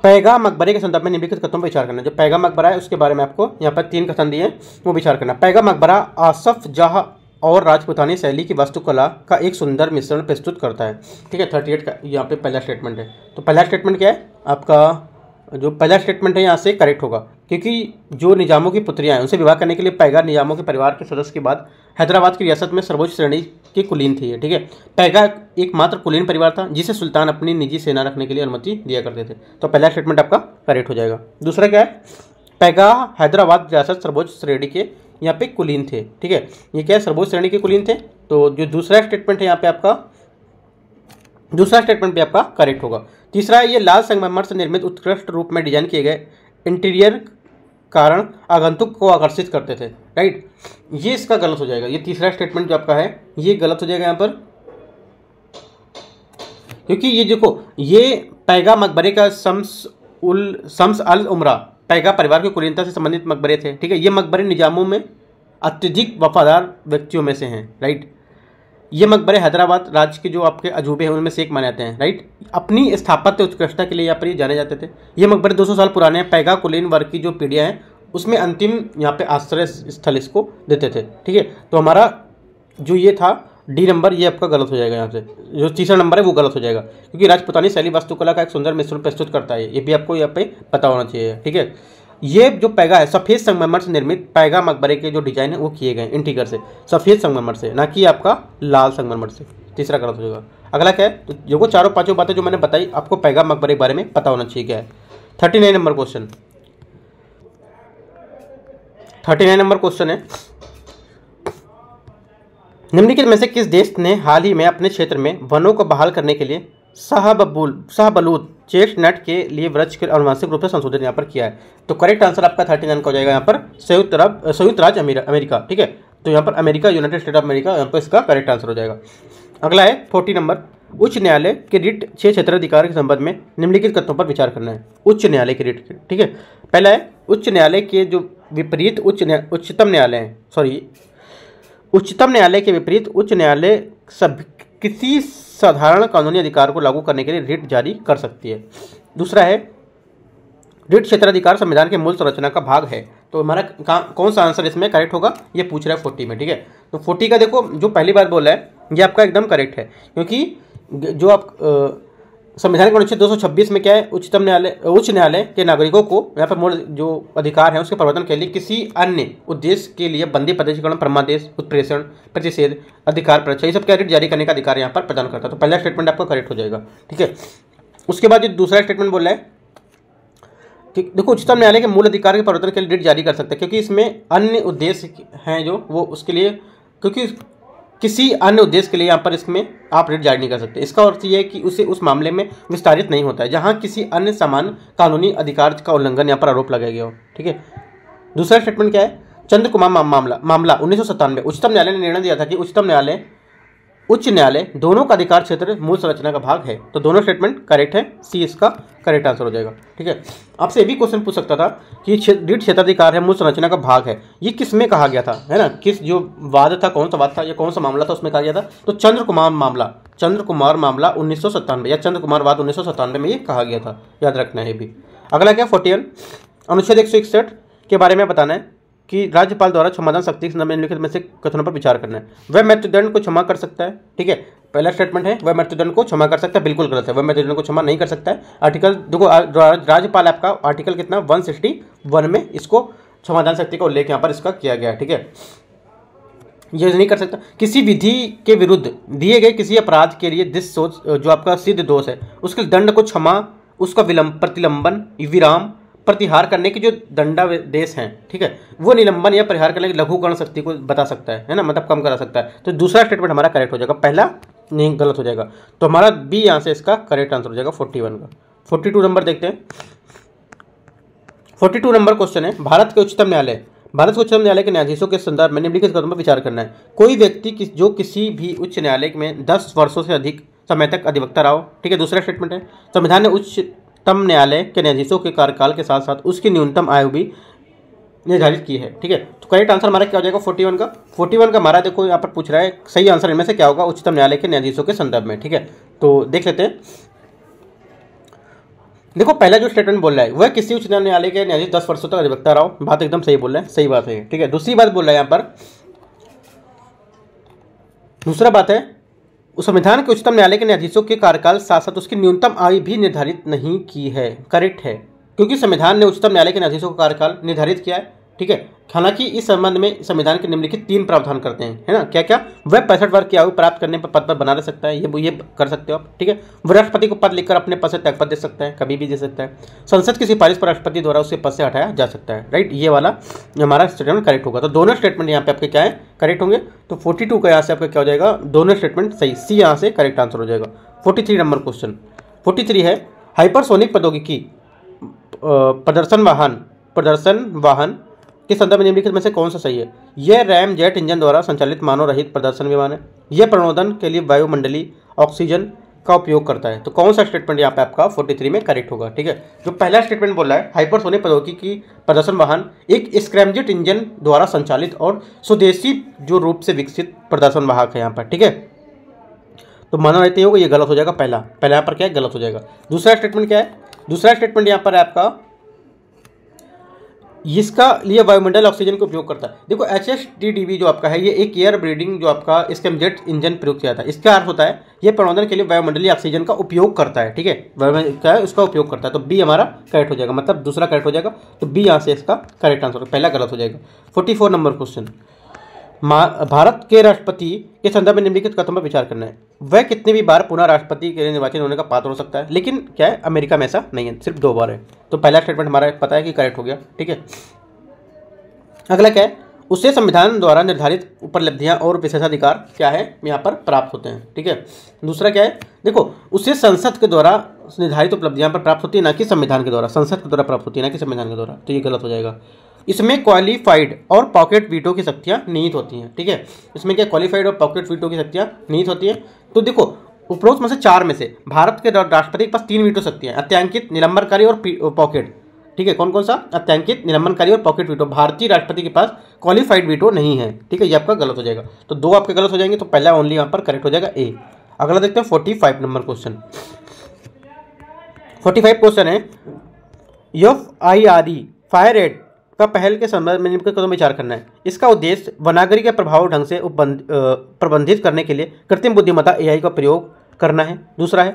पैगा मकबरे के संदर्भ में निम्नलिखित कथनों पर विचार करना। जो पैगा मकबरा है उसके बारे में आपको यहाँ पर 3 कथन दिए हैं, वो विचार करना। पैगा मकबरा आसफ जाह और राजपूतानी शैली की वास्तुकला का एक सुंदर मिश्रण प्रस्तुत करता है, ठीक है। 38 का यहाँ पे पहला स्टेटमेंट है। तो पहला स्टेटमेंट क्या है आपका, जो पहला स्टेटमेंट है यहाँ से करेक्ट होगा, क्योंकि जो निजामों की पुत्रियाँ हैं उनसे विवाह करने के लिए पैगा निजामों के परिवार के सदस्य के बाद हैदराबाद की रियासत में सर्वोच्च श्रेणी की कुलीन थी, ठीक है। पैगा एकमात्र कुलीन परिवार था जिसे सुल्तान अपनी निजी सेना रखने के लिए अनुमति दिया करते थे। तो पहला स्टेटमेंट आपका करेक्ट हो जाएगा। दूसरा क्या है, पैगा हैदराबाद रियासत सर्वोच्च श्रेणी के यहाँ पे कुलीन थे, ठीक है। ये क्या है, सर्वोच्च श्रेणी के कुलीन थे। तो जो दूसरा स्टेटमेंट है यहाँ पे आपका, दूसरा स्टेटमेंट भी आपका करेक्ट होगा। तीसरा है, ये लाल संगमरमर से निर्मित उत्कृष्ट रूप में डिजाइन किए गए इंटीरियर कारण आगंतुक को आकर्षित करते थे, राइट। ये इसका गलत हो जाएगा, ये तीसरा स्टेटमेंट जो आपका है ये गलत हो जाएगा यहाँ पर, क्योंकि ये देखो ये पैगा मकबरे का शम्स अल उमरा पैगा परिवार की कुलीनता से संबंधित मकबरे थे, ठीक है। ये मकबरे निजामों में अत्यधिक वफादार व्यक्तियों में से हैं, राइट। ये मकबरे हैदराबाद राज्य के जो आपके अजूबे हैं उनमें से एक माने जाते हैं, राइट। अपनी स्थापत्य उत्कृष्टता के लिए यहाँ पर ये जाने जाते थे। ये मकबरे 200 साल पुराने हैं। पैगा कुलीन वर्ग की जो पीढ़ियाँ हैं उसमें अंतिम यहाँ पे आश्रय स्थल इसको देते थे, ठीक है। तो हमारा जो ये था डी नंबर, ये आपका गलत हो जाएगा। यहाँ से जो तीसरा नंबर है वो गलत हो जाएगा, क्योंकि राजपूतानी शैली वास्तुकला का एक सुंदर मिश्रण प्रस्तुत करता है। ये भी आपको यहाँ पे पता होना चाहिए, ठीक है। ये जो पैगा है सफ़ेद संगमरमर से निर्मित पैगा मकबरे के जो डिजाइन है वो किए गए इंटीगर से, सफ़ेद संगमरमर से, ना कि आपका लाल संगमरमर से। तीसरा गलत हो जाएगा। अगला क्या है, तो जो वो चारों पांचों बातें जो मैंने बताई आपको पैगा मकबरे के बारे में पता होना चाहिए क्या है। 39 नंबर क्वेश्चन, 39 नंबर क्वेश्चन है, निम्नलिखित में से किस देश ने हाल ही में अपने क्षेत्र में वनों को बहाल करने के लिए शाहबलूत चेस्टनट के लिए वृक्ष के आनुवंशिक रूप से संशोधन यहाँ पर किया है। तो करेक्ट आंसर आपका 39 का हो जाएगा यहाँ पर संयुक्त राज्य अमेरिका, ठीक है। तो यहाँ पर America, United state of America, यहाँ पर इसका करेक्ट आंसर हो जाएगा। अगला है 40 नंबर, उच्च न्यायालय के रिट 6 क्षेत्राधिकार के संबंध में निम्नलिखित कथनों पर विचार करना है। उच्च न्यायालय के रिट, ठीक है। पहला है, उच्च न्यायालय के जो विपरीत उच्चतम न्यायालय के विपरीत उच्च न्यायालय किसी साधारण कानूनी अधिकार को लागू करने के लिए रिट जारी कर सकती है। दूसरा है, रिट क्षेत्राधिकार संविधान के मूल संरचना का भाग है। तो हमारा कौन सा आंसर इसमें करेक्ट होगा, ये पूछ रहा है 40 में, ठीक है। तो 40 का देखो जो पहली बात बोला है ये आपका एकदम करेक्ट है, क्योंकि जो आप संविधान के अनुच्छेद 226 में क्या है, उच्च न्यायालय के नागरिकों को यहाँ पर मूल जो अधिकार है उसके प्रवर्तन के लिए किसी अन्य उद्देश्य के लिए बंदी, प्रदर्शीकरण, परमादेश, उत्प्रेषण, प्रतिषेध, अधिकार परीक्षा, ये सब क्या रिट जारी करने का अधिकार यहाँ पर प्रदान करता है। तो पहला स्टेटमेंट आपका करेक्ट हो जाएगा, ठीक है। उसके बाद ये दूसरा स्टेटमेंट बोल रहा है कि देखो उच्चतम न्यायालय के मूल अधिकार के प्रवर्तन के लिए रिट जारी कर सकते हैं, क्योंकि इसमें अन्य उद्देश्य हैं जो वो उसके लिए, क्योंकि किसी अन्य उद्देश्य के लिए यहाँ पर इसमें आप रिट जारी नहीं कर सकते। इसका अर्थ ये है कि उसे उस मामले में विस्तारित नहीं होता है जहाँ किसी अन्य समान कानूनी अधिकार का उल्लंघन यहाँ पर आरोप लगाया गया हो, ठीक है। दूसरा स्टेटमेंट क्या है, चंद्र कुमार मामला 1997 उच्चतम न्यायालय ने निर्णय दिया था कि उच्च न्यायालय दोनों का अधिकार क्षेत्र मूल संरचना का भाग है। तो दोनों स्टेटमेंट करेक्ट है, सी इसका करेक्ट आंसर हो जाएगा, ठीक है। आपसे ये भी क्वेश्चन पूछ सकता था कि रिट क्षेत्राधिकार है मूल संरचना का भाग है, ये किस में कहा गया था, है ना, किस जो वाद था, कौन सा वाद था या कौन सा मामला था उसमें कहा गया था। तो चंद्र कुमार मामला 1997 या चंद्र कुमार वाद 1997 में ये कहा गया था, याद रखना है भी। अगला क्या, 41 अनुच्छेद 161 के बारे में बताना है कि राज्यपाल द्वारा क्षमादान शक्ति के संदर्भ में निम्नलिखित में से कथनों पर विचार करना है। वह मृत्युदंड को क्षमा कर सकता है, ठीक है। पहला स्टेटमेंट है वह मृत्युदंड को क्षमा कर सकता है, बिल्कुल गलत है, वह मृत्युदंड को क्षमा नहीं कर सकता है। आर्टिकल देखो राज्यपाल आपका आर्टिकल कितना 161 में इसको क्षमादान शक्ति का उल्लेख यहाँ पर इसका किया गया है, ठीक है। यह नहीं कर सकता, किसी विधि के विरुद्ध दिए गए किसी अपराध के लिए जो आपका सिद्ध दोष है उसके दंड को क्षमा, उसका प्रतिलंबन, विराम, प्रतिहार करने की जो दंडादेश हैं, ठीक है, वो निलंबन या परिहार करने की लघुकरण शक्ति को बता सकता है ना, मतलब कम करा सकता है। तो दूसरा स्टेटमेंट हमारा करेक्ट हो जाएगा, पहला नहीं गलत हो जाएगा। तो हमारा बी यहाँ से इसका करेक्ट आंसर हो जाएगा 41 का। 42 नंबर देखते हैं। 42 नंबर क्वेश्चन है, भारत के उच्चतम न्यायालय भारत के उच्चतम न्यायालय के न्यायाधीशों के संदर्भ में निम्नलिखित कदमों पर विचार करना है। कोई व्यक्ति जो किसी भी उच्च न्यायालय में 10 वर्षों से अधिक समय तक अधिवक्ता रहा हो, ठीक है। दूसरा स्टेटमेंट है, संविधान ने उच्चतम न्यायालय के न्यायाधीशों के कार्यकाल के साथ साथ उसकी न्यूनतम आयु भी निर्धारित की है, ठीक है। तो करेक्ट आंसर हमारा क्या हो जाएगा 41 का। 41 का हमारा देखो यहाँ पर पूछ रहा है सही आंसर इनमें से क्या होगा उच्चतम न्यायालय के न्यायाधीशों के संदर्भ में, ठीक है। तो देख लेते हैं। देखो पहला जो स्टेटमेंट बोल रहा है वह किसी उच्च न्यायालय के न्यायाधीश 10 वर्षों तक अधिवक्ता रहा हो, बात एकदम सही बोल रहे हैं, सही बात है, ठीक है। दूसरी बात बोल रहा है यहाँ पर, दूसरा बात है उस संविधान के उच्चतम न्यायालय के न्यायाधीशों के कार्यकाल साथ साथ उसकी न्यूनतम आयु भी निर्धारित नहीं की है। करेक्ट है, क्योंकि संविधान ने उच्चतम न्यायालय के न्यायाधीशों का कार्यकाल निर्धारित किया है, ठीक है। हालांकि इस संबंध में संविधान के निम्नलिखित 3 प्रावधान करते हैं, है ना। क्या क्या? वह 65 वर्ष की आयु प्राप्त करने पर पद पर बना रह सकता है, ये कर सकते हो आप, ठीक है। वह राष्ट्रपति को पद लिखकर अपने पद से त्यागपत्र दे सकता है, कभी भी दे सकता है। संसद की सिफारिश पर राष्ट्रपति द्वारा उसे पद से हटाया जा सकता है, राइट। ये वाला हमारा स्टेटमेंट करेक्ट होगा। तो दोनों स्टेटमेंट यहाँ पे आपके क्या है करेक्ट होंगे। तो 42 का यहाँ से आपका क्या हो जाएगा, दोनों स्टेटमेंट सही, सी यहाँ से करेक्ट आंसर हो जाएगा। 43 नंबर क्वेश्चन 43 है, हाइपरसोनिक प्रौद्योगिकी प्रदर्शन वाहन के संदर्भ में निम्नलिखित में से कौन सा सही है। यह रैम जेट इंजन द्वारा संचालित मानव रहित प्रदर्शन विमान है। यह प्रणोदन के लिए वायुमंडलीय ऑक्सीजन का उपयोग करता है। तो कौन सा स्टेटमेंट यहाँ पे आपका 43 में करेक्ट होगा, ठीक है। जो पहला स्टेटमेंट बोल रहा है हाइपरसोनिक प्रौद्योगिकी प्रदर्शन वाहन एक स्क्रैमजेट इंजन द्वारा संचालित और स्वदेशी जो रूप से विकसित प्रदर्शन वाहक है यहाँ पर, ठीक है। तो मानव रहते होगा, ये गलत हो जाएगा। पहला यहाँ पर क्या है, गलत हो जाएगा। दूसरा स्टेटमेंट क्या है, दूसरा स्टेटमेंट यहाँ पर आपका इसका लिए वायुमंडल ऑक्सीजन का उपयोग करता है। देखो HSTDV जो आपका है ये एक एयर ब्रीडिंग जो आपका स्क्रैमजेट इंजन प्रयोग किया था। इसका अर्थ होता है ये प्रबंधन के लिए वायुमंडलीय ऑक्सीजन का उपयोग करता है, ठीक है। क्या है उसका उपयोग करता है। तो बी हमारा करेक्ट हो जाएगा, मतलब दूसरा करेक्ट हो जाएगा। तो बी यहाँ से इसका करेक्ट आंसर, पहला गलत हो जाएगा। 44 नंबर क्वेश्चन, भारत के राष्ट्रपति के संदर्भ में निम्नलिखित कथनों पर विचार करना है। वह कितने भी बार पुनः राष्ट्रपति के लिए निर्वाचित होने का पात्र हो सकता है, लेकिन क्या है अमेरिका में ऐसा नहीं है, सिर्फ 2 बार है। तो पहला स्टेटमेंट हमारा पता है कि करेक्ट हो गया, ठीक है। अगला क्या है, उससे संविधान द्वारा निर्धारित उपलब्धियां और विशेषाधिकार क्या है यहाँ पर प्राप्त होते हैं, ठीक है। दूसरा क्या है, देखो उससे संसद के द्वारा निर्धारित उपलब्धियां पर प्राप्त होती है, ना कि संविधान के द्वारा, संसद के द्वारा प्राप्त होती है, ना कि संविधान के द्वारा। तो ये गलत हो जाएगा। इसमें क्वालिफाइड और पॉकेट वीटो की शक्तियां निहित होती हैं, ठीक है। इसमें क्या क्वालिफाइड और पॉकेट वीटो की शक्तियां निहित होती हैं। तो देखो उपरोक्त में से 4 में से भारत के राष्ट्रपति के पास 3 वीटो शक्तियां, अत्यांकित, निलंबनकारी और पॉकेट, ठीक है। कौन कौन सा, अत्यांकित, निलंबनकारी और पॉकेट वीटो। भारतीय राष्ट्रपति के पास क्वालिफाइड वीटो नहीं है, ठीक है। ये आपका गलत हो जाएगा। तो 2 आपके गलत हो जाएंगे, तो पहला ओनली यहाँ पर करेक्ट हो जाएगा ए। अगला देखते हैं 45 नंबर क्वेश्चन। 45 क्वेश्चन है, FIRE फायर रेट का पहल के संबंध में निम्नलिखित कदम विचार करना है। इसका उद्देश्य वनाग्नि के प्रभाव ढंग से प्रबंधित करने के लिए कृत्रिम बुद्धिमत्ता AI का प्रयोग करना है। दूसरा है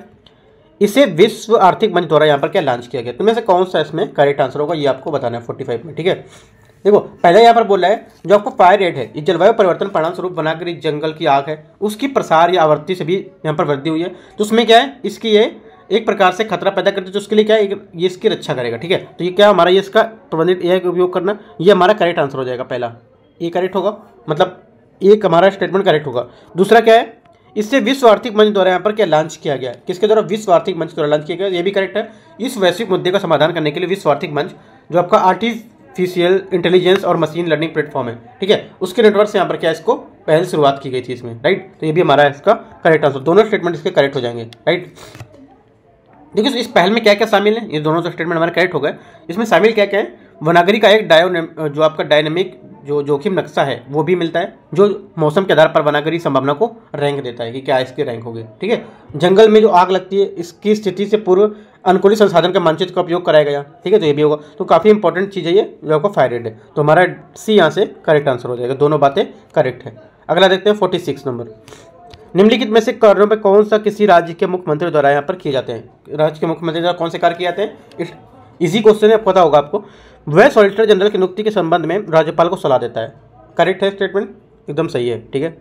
इसे विश्व आर्थिक मंच द्वारा यहाँ पर क्या लॉन्च किया गया। तो में से कौन सा इसमें करेक्ट आंसर होगा, ये आपको बताना है 45 में, ठीक है। देखो पहले यहाँ पर बोल रहा है जो आपको फायर रेट है, ये जलवायु परिवर्तन परिणाम स्वरूप वनाग्नि जंगल की आग है उसकी प्रसार या आवृत्ति से भी यहाँ पर वृद्धि हुई है। तो उसमें क्या है, इसकी ये एक प्रकार से खतरा पैदा करते हैं, तो उसके लिए क्या है ये इसकी रक्षा करेगा, ठीक है। तो ये क्या हमारा ये इसका प्रबंधित AI का उपयोग करना, ये हमारा करेक्ट आंसर हो जाएगा। पहला ये करेक्ट होगा, मतलब एक हमारा स्टेटमेंट करेक्ट होगा। दूसरा क्या है, इससे विश्व आर्थिक मंच द्वारा यहाँ पर क्या लॉन्च किया गया है, किसके द्वारा, विश्व आर्थिक मंच द्वारा लॉन्च किया गया, ये भी करेक्ट है। इस वैश्विक मुद्दे का समाधान करने के लिए विश्व आर्थिक मंच जो आपका आर्टिफिशियल इंटेलिजेंस और मशीन लर्निंग प्लेटफॉर्म है, ठीक है, उसके नेटवर्क से यहाँ पर क्या इसको पहल शुरुआत की गई थी इसमें, राइट। तो ये भी हमारा इसका करेक्ट आंसर, दोनों स्टेटमेंट इसके करेक्ट हो जाएंगे, राइट। देखिए इस पहल में क्या क्या शामिल है, ये दोनों स्टेटमेंट हमारे करेक्ट हो गए। इसमें शामिल क्या क्या है, वनाग्नि का एक जो आपका डायनेमिक जो जोखिम नक्शा है वो भी मिलता है, जो मौसम के आधार पर वनाग्नि संभावना को रैंक देता है कि क्या इसकी रैंक होगी, ठीक है। जंगल में जो आग लगती है इसकी स्थिति से पूर्व अनुकूलित संसाधन के मानचित्र का उपयोग कराया गया, ठीक है। तो ये भी होगा। तो काफ़ी इंपॉर्टेंट चीज़ है ये जो आपका फायर रेट है। तो हमारा सी यहाँ से करेक्ट आंसर हो जाएगा, दोनों बातें करेक्ट है। अगला देखते हैं 46 नंबर, निम्नलिखित में से कार्यों पर कौन सा किसी राज्य के मुख्यमंत्री द्वारा यहाँ पर किए जाते हैं। राज्य के मुख्यमंत्री द्वारा कौन से कार्य किए जाते हैं, इजी क्वेश्चन है, पता होगा आपको। वह सॉलिसिटर जनरल की नियुक्ति के संबंध में राज्यपाल को सलाह देता है। करेक्ट है स्टेटमेंट, एकदम सही है, ठीक है।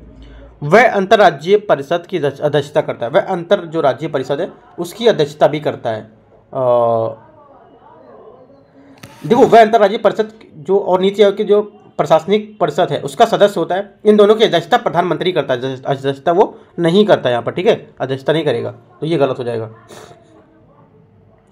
वह अंतर्राज्यीय परिषद की अध्यक्षता करता है, वह अंतर जो राज्य परिषद है उसकी अध्यक्षता भी करता है। देखो वह अंतर्राज्यीय परिषद जो और नीति आयोग की जो प्रशासनिक परिषद है उसका सदस्य होता है। इन दोनों की अध्यक्षता प्रधानमंत्री करता है, अध्यक्षता वो नहीं करता यहाँ पर, ठीक है, अध्यक्षता नहीं करेगा। तो ये गलत हो जाएगा।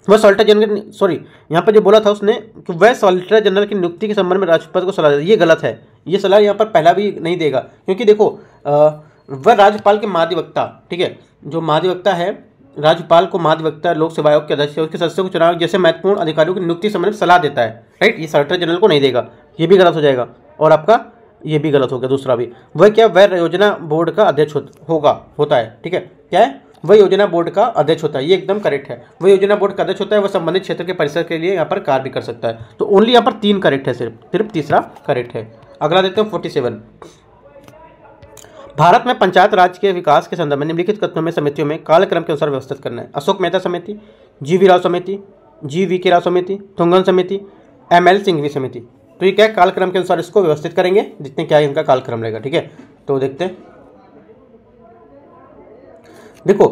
वह सॉलिसिटर जनरल, सॉरी यहाँ पर जो बोला था उसने कि वह सॉलिसिटर जनरल की नियुक्ति के संबंध में राष्ट्रपति को सलाह देता है, ये गलत है। ये सलाह यहाँ पर पहला भी नहीं देगा, क्योंकि देखो वह राज्यपाल के महाधिवक्ता, ठीक है, जो महाधिवक्ता है, राज्यपाल को महाधिवक्ता लोक सेवा आयोग के अध्यक्ष उसके सदस्यों को चुनाव जैसे महत्वपूर्ण अधिकारियों की नियुक्ति संबंध में सलाह देता है, राइट। ये सॉलिसिटर जनरल को नहीं देगा, ये भी गलत हो जाएगा। और आपका ये भी गलत हो गया दूसरा भी। वह क्या, वह योजना बोर्ड का अध्यक्ष होता है, ठीक है। क्या है, वह योजना बोर्ड का अध्यक्ष होता है, ये एकदम करेक्ट है। वह योजना बोर्ड का अध्यक्ष होता है, वह संबंधित क्षेत्र के परिसर के लिए यहाँ पर कार्य भी कर सकता है। तो ओनली यहाँ पर 3 करेक्ट है, सिर्फ तीसरा करेक्ट है। अगला देखते हैं 47। भारत में पंचायत राज के विकास के संदर्भ में निम्नलिखित कथनों में समितियों में कालक्रम के अनुसार व्यवस्थित करना है। अशोक मेहता समिति, GV राव समिति, GVK राव समिति, थुंगन समिति, ML सिंघवी समिति। तो ये क्या है, कालक्रम के अनुसार इसको व्यवस्थित करेंगे, जितने क्या इनका कालक्रम रहेगा, ठीक है। तो देखते हैं, देखो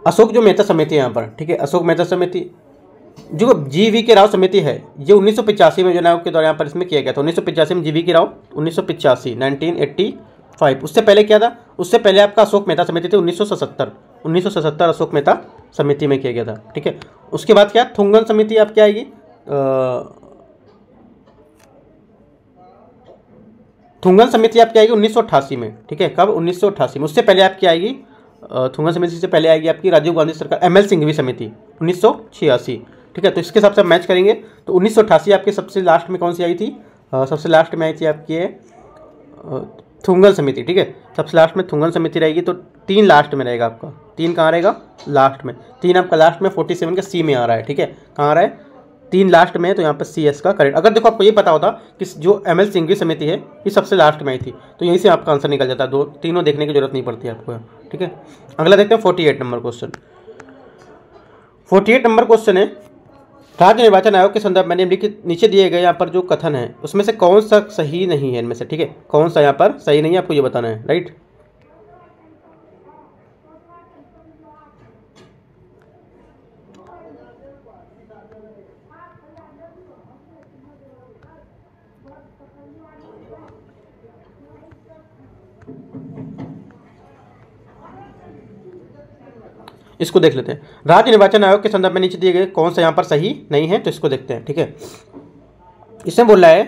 अशोक जो मेहता समिति है यहाँ पर, ठीक है, अशोक मेहता समिति, जो GVK राव समिति है, ये 1985 में योजना आयोग के द्वारा यहाँ पर इसमें किया गया था। 1985 में GVK राव, 1985 उससे पहले क्या था, उससे पहले आपका अशोक मेहता समिति थी 1977 अशोक मेहता समिति में किया गया था, ठीक है। उसके बाद क्या, थुंगन समिति आप क्या आएगी, थुंगन समिति आपकी आएगी 1988 में, ठीक है। कब, 1988 में। उससे पहले आपकी आएगी थुंगन समिति से पहले आएगी आपकी राजीव गांधी सरकार ML सिंघवी समिति 1986, ठीक है। तो इसके हिसाब से मैच करेंगे तो 1988 आपके सबसे लास्ट में कौन सी आई थी, सबसे लास्ट में आई थी आपकी थुंगन समिति, ठीक है। सबसे लास्ट में थुंगन समिति रहेगी। तो 3 लास्ट में रहेगा आपका, 3 कहाँ रहेगा, लास्ट में। 3 आपका लास्ट में 47 का C में आ रहा है, ठीक है। कहाँ आ रहा है, 3 लास्ट में, तो यहाँ पर CS का करेक्ट। अगर देखो आपको ये पता होता कि जो ML सिंघवी समिति है ये सबसे लास्ट में आई थी, तो यहीं से आपका आंसर निकल जाता है, तीनों देखने की जरूरत नहीं पड़ती आपको, ठीक है। अगला देखते हैं 48 नंबर क्वेश्चन। 48 नंबर क्वेश्चन है, राज्य निर्वाचन आयोग के संदर्भ में निम्नलिखित नीचे दिए गए यहाँ पर जो कथन है उसमें से कौन सा सही नहीं है इनमें से, ठीक है। कौन सा यहाँ पर सही नहीं है आपको ये बताना है, राइट। इसको देख लेते हैं, राज्य निर्वाचन आयोग के संदर्भ में नीचे दिए गए कौन सा यहाँ पर सही नहीं है, तो इसको देखते हैं, ठीक है। इसमें बोल रहा है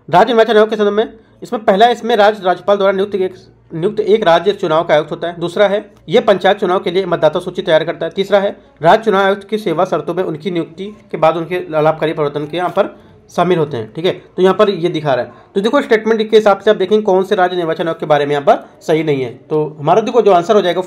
राज्य निर्वाचन आयोग के संदर्भ में, इसमें पहला इसमें राज्यपाल द्वारा नियुक्त एक राज्य चुनाव का आयुक्त होता है। दूसरा है यह पंचायत चुनाव के लिए मतदाता सूची तैयार करता है। तीसरा है राज्य चुनाव आयुक्त की सेवा शर्तों में उनकी नियुक्ति के बाद उनके लाभकारी परिवर्तन के यहाँ पर शामिल होते हैं, ठीक है। तो यहाँ पर ये दिखा रहा है। तो देखो स्टेटमेंट के हिसाब से आप देखेंगे कौन से राज्य निर्वाचन आयोग के बारे में यहाँ पर सही नहीं है। तो हमारा देखो जो आंसर हो जाएगा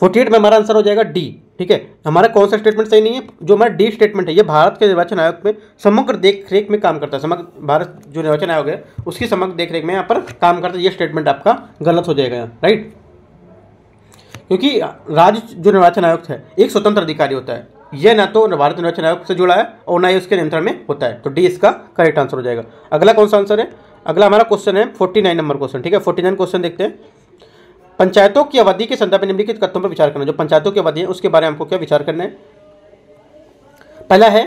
48 में हमारा आंसर हो जाएगा D, ठीक है। हमारा कौन सा स्टेटमेंट सही नहीं है, जो हमारा D स्टेटमेंट है, ये भारत के निर्वाचन आयोग में समग्र देखरेख में काम करता है। समग्र भारत जो निर्वाचन आयोग है उसकी समग्र देखरेख में यहाँ पर काम करता है। ये स्टेटमेंट आपका गलत हो जाएगा यहाँ, राइट। क्योंकि राज्य जो निर्वाचन आयुक्त है एक स्वतंत्र अधिकारी होता है, यह ना तो भारत निर्वाचन आयोग से जुड़ा है और ना ही उसके नियंत्रण में होता है। तो D इसका करेक्ट आंसर हो जाएगा। अगला कौन सा आंसर है, अगला हमारा क्वेश्चन है 49 नंबर क्वेश्चन, ठीक है। 49 क्वेश्चन देखते हैं, पंचायतों की अवधि के संदर्भ में निम्नलिखित कथनों पर विचार करना। जो पंचायतों की अवधि है उसके बारे में हमको क्या विचार करना है। पहला है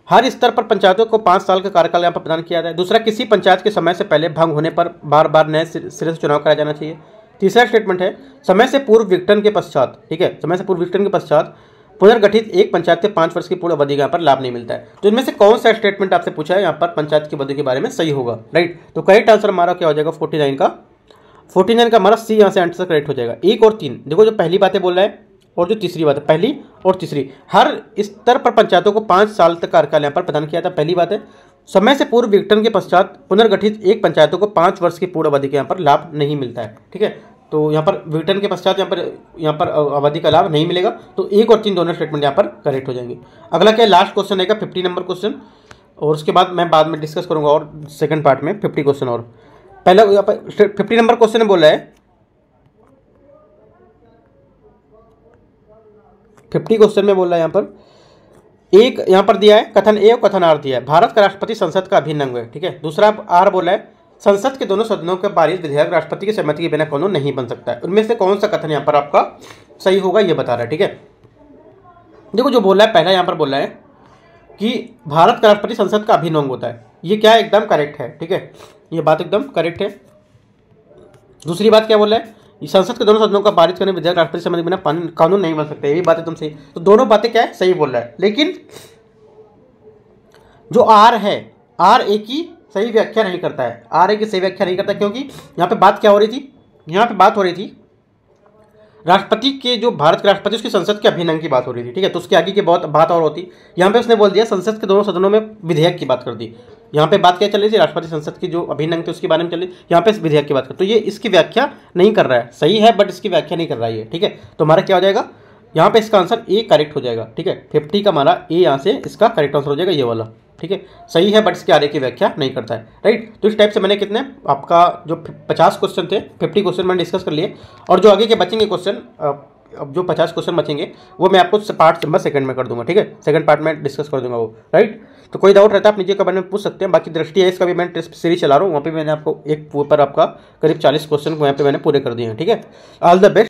हर स्तर पर पंचायतों को 5 साल का कार्यकाल यहाँ पर प्रदान किया जाए। दूसरा, किसी पंचायत के समय से पहले भंग होने पर बार बार नए सिरे से चुनाव कराया जाना चाहिए। तीसरा स्टेटमेंट है समय से पूर्व विघटन के पश्चात, ठीक है, समय से पूर्व विघटन के पश्चात पुनर्गठित एक पंचायत के 5 वर्ष की पूर्ण अवधि का यहाँ पर लाभ नहीं मिलता है। तो इनमें से कौन सा स्टेटमेंट आपसे पूछा है यहाँ पर पंचायत की अवधि के बारे में सही होगा, राइट। तो करेक्ट आंसर हमारा क्या हो जाएगा 49 का हमारा C यहाँ से आंसर करेक्ट हो जाएगा। 1 और 3 देखो, जो पहली बातें बोल रहा है और जो तीसरी बात है, पहली और तीसरी, हर स्तर पर पंचायतों को 5 साल तक कार्यकाल यहाँ पर प्रदान किया था। पहली बात है समय से पूर्व विघटन के पश्चात पुनर्गठित एक पंचायतों को 5 वर्ष की पूर्ण अवधि के यहाँ पर लाभ नहीं मिलता है, ठीक है। तो यहाँ पर विघटन के पश्चात यहाँ पर अवधि का लाभ नहीं मिलेगा। तो 1 और 3 दोनों स्टेटमेंट यहाँ पर करेक्ट हो जाएंगे। अगला क्या लास्ट क्वेश्चन रहेगा 50 नंबर क्वेश्चन, और उसके बाद मैं बाद में डिस्कस करूँगा और सेकंड पार्ट में 50 क्वेश्चन। और पहला यहाँ पर 50 नंबर क्वेश्चन में बोल रहा है, 50 क्वेश्चन में बोल रहा है यहाँ पर एक यहाँ पर दिया है कथन A और कथन R दिया है। भारत का राष्ट्रपति संसद का अभिन्न अंग है, ठीक है। दूसरा R बोला है संसद के दोनों सदनों के पारित विधेयक राष्ट्रपति की सहमति के बिना कानून नहीं बन सकता है। उनमें से कौन सा कथन यहाँ पर आपका सही होगा ये बता रहा है, ठीक है। देखो जो बोल रहा है पहला यहाँ पर बोल रहा है कि भारत का राष्ट्रपति संसद का अभिन्न अंग होता है, ये क्या एकदम करेक्ट है, ठीक है, ये बात एकदम करेक्ट है। दूसरी बात क्या बोल रहा है संसद के दोनों सदनों का पारित करने विधेयक राष्ट्रपति से बिना कानून नहीं बन सकते। यही बात है तुम सही, तो दोनों बातें क्या है, सही बोल रहा है। लेकिन जो आर है, आर ए की सही व्याख्या नहीं करता है, आर ए की सही व्याख्या नहीं करता, क्योंकि यहाँ पे बात क्या हो रही थी, यहाँ पे बात हो रही थी राष्ट्रपति के, जो भारत के राष्ट्रपति उसकी संसद के अभिन्न अंग की बात हो रही थी, ठीक है। तो उसके आगे की बहुत बात और होती, यहाँ पे उसने बोल दिया संसद के दोनों सदनों में विधेयक की बात कर दी। यहाँ पे बात क्या चल रही थी, राष्ट्रपति संसद की जो अभिन्न अंग थे उसके बारे में चल रही, यहाँ पे विधेयक की बात कर, तो ये इसकी व्याख्या नहीं कर रहा है, सही है बट इसकी व्याख्या नहीं कर रहा है ये, ठीक है। तो हमारा क्या हो जाएगा यहाँ पे, इसका आंसर ए करेक्ट हो जाएगा, ठीक है। 50 का हमारा ए यहाँ से इसका करेक्ट आंसर हो जाएगा ये वाला, ठीक है। सही है बट इसके आगे की व्याख्या नहीं करता है, राइट। तो इस टाइप से मैंने कितने आपका जो 50 क्वेश्चन थे, 50 क्वेश्चन मैंने डिस्कस कर लिए, और जो आगे के बचेंगे क्वेश्चन, अब जो 50 क्वेश्चन बचेंगे वो मैं आपको पार्ट नंबर सेकंड में कर दूंगा, ठीक है। सेकंड पार्ट में डिस्कस कर दूंगा वो, राइट। तो कोई डाउट रहता है आप नीचे कमेंट में पूछ सकते हैं। बाकी दृष्टि है इसका भी मैं टेस्ट सीरीज चला रहा हूँ, वहाँ पे मैंने आपको एक ऊपर आपका करीब 40 क्वेश्चन वहाँ पे मैंने पूरे कर दिए हैं, ठीक है। All the best.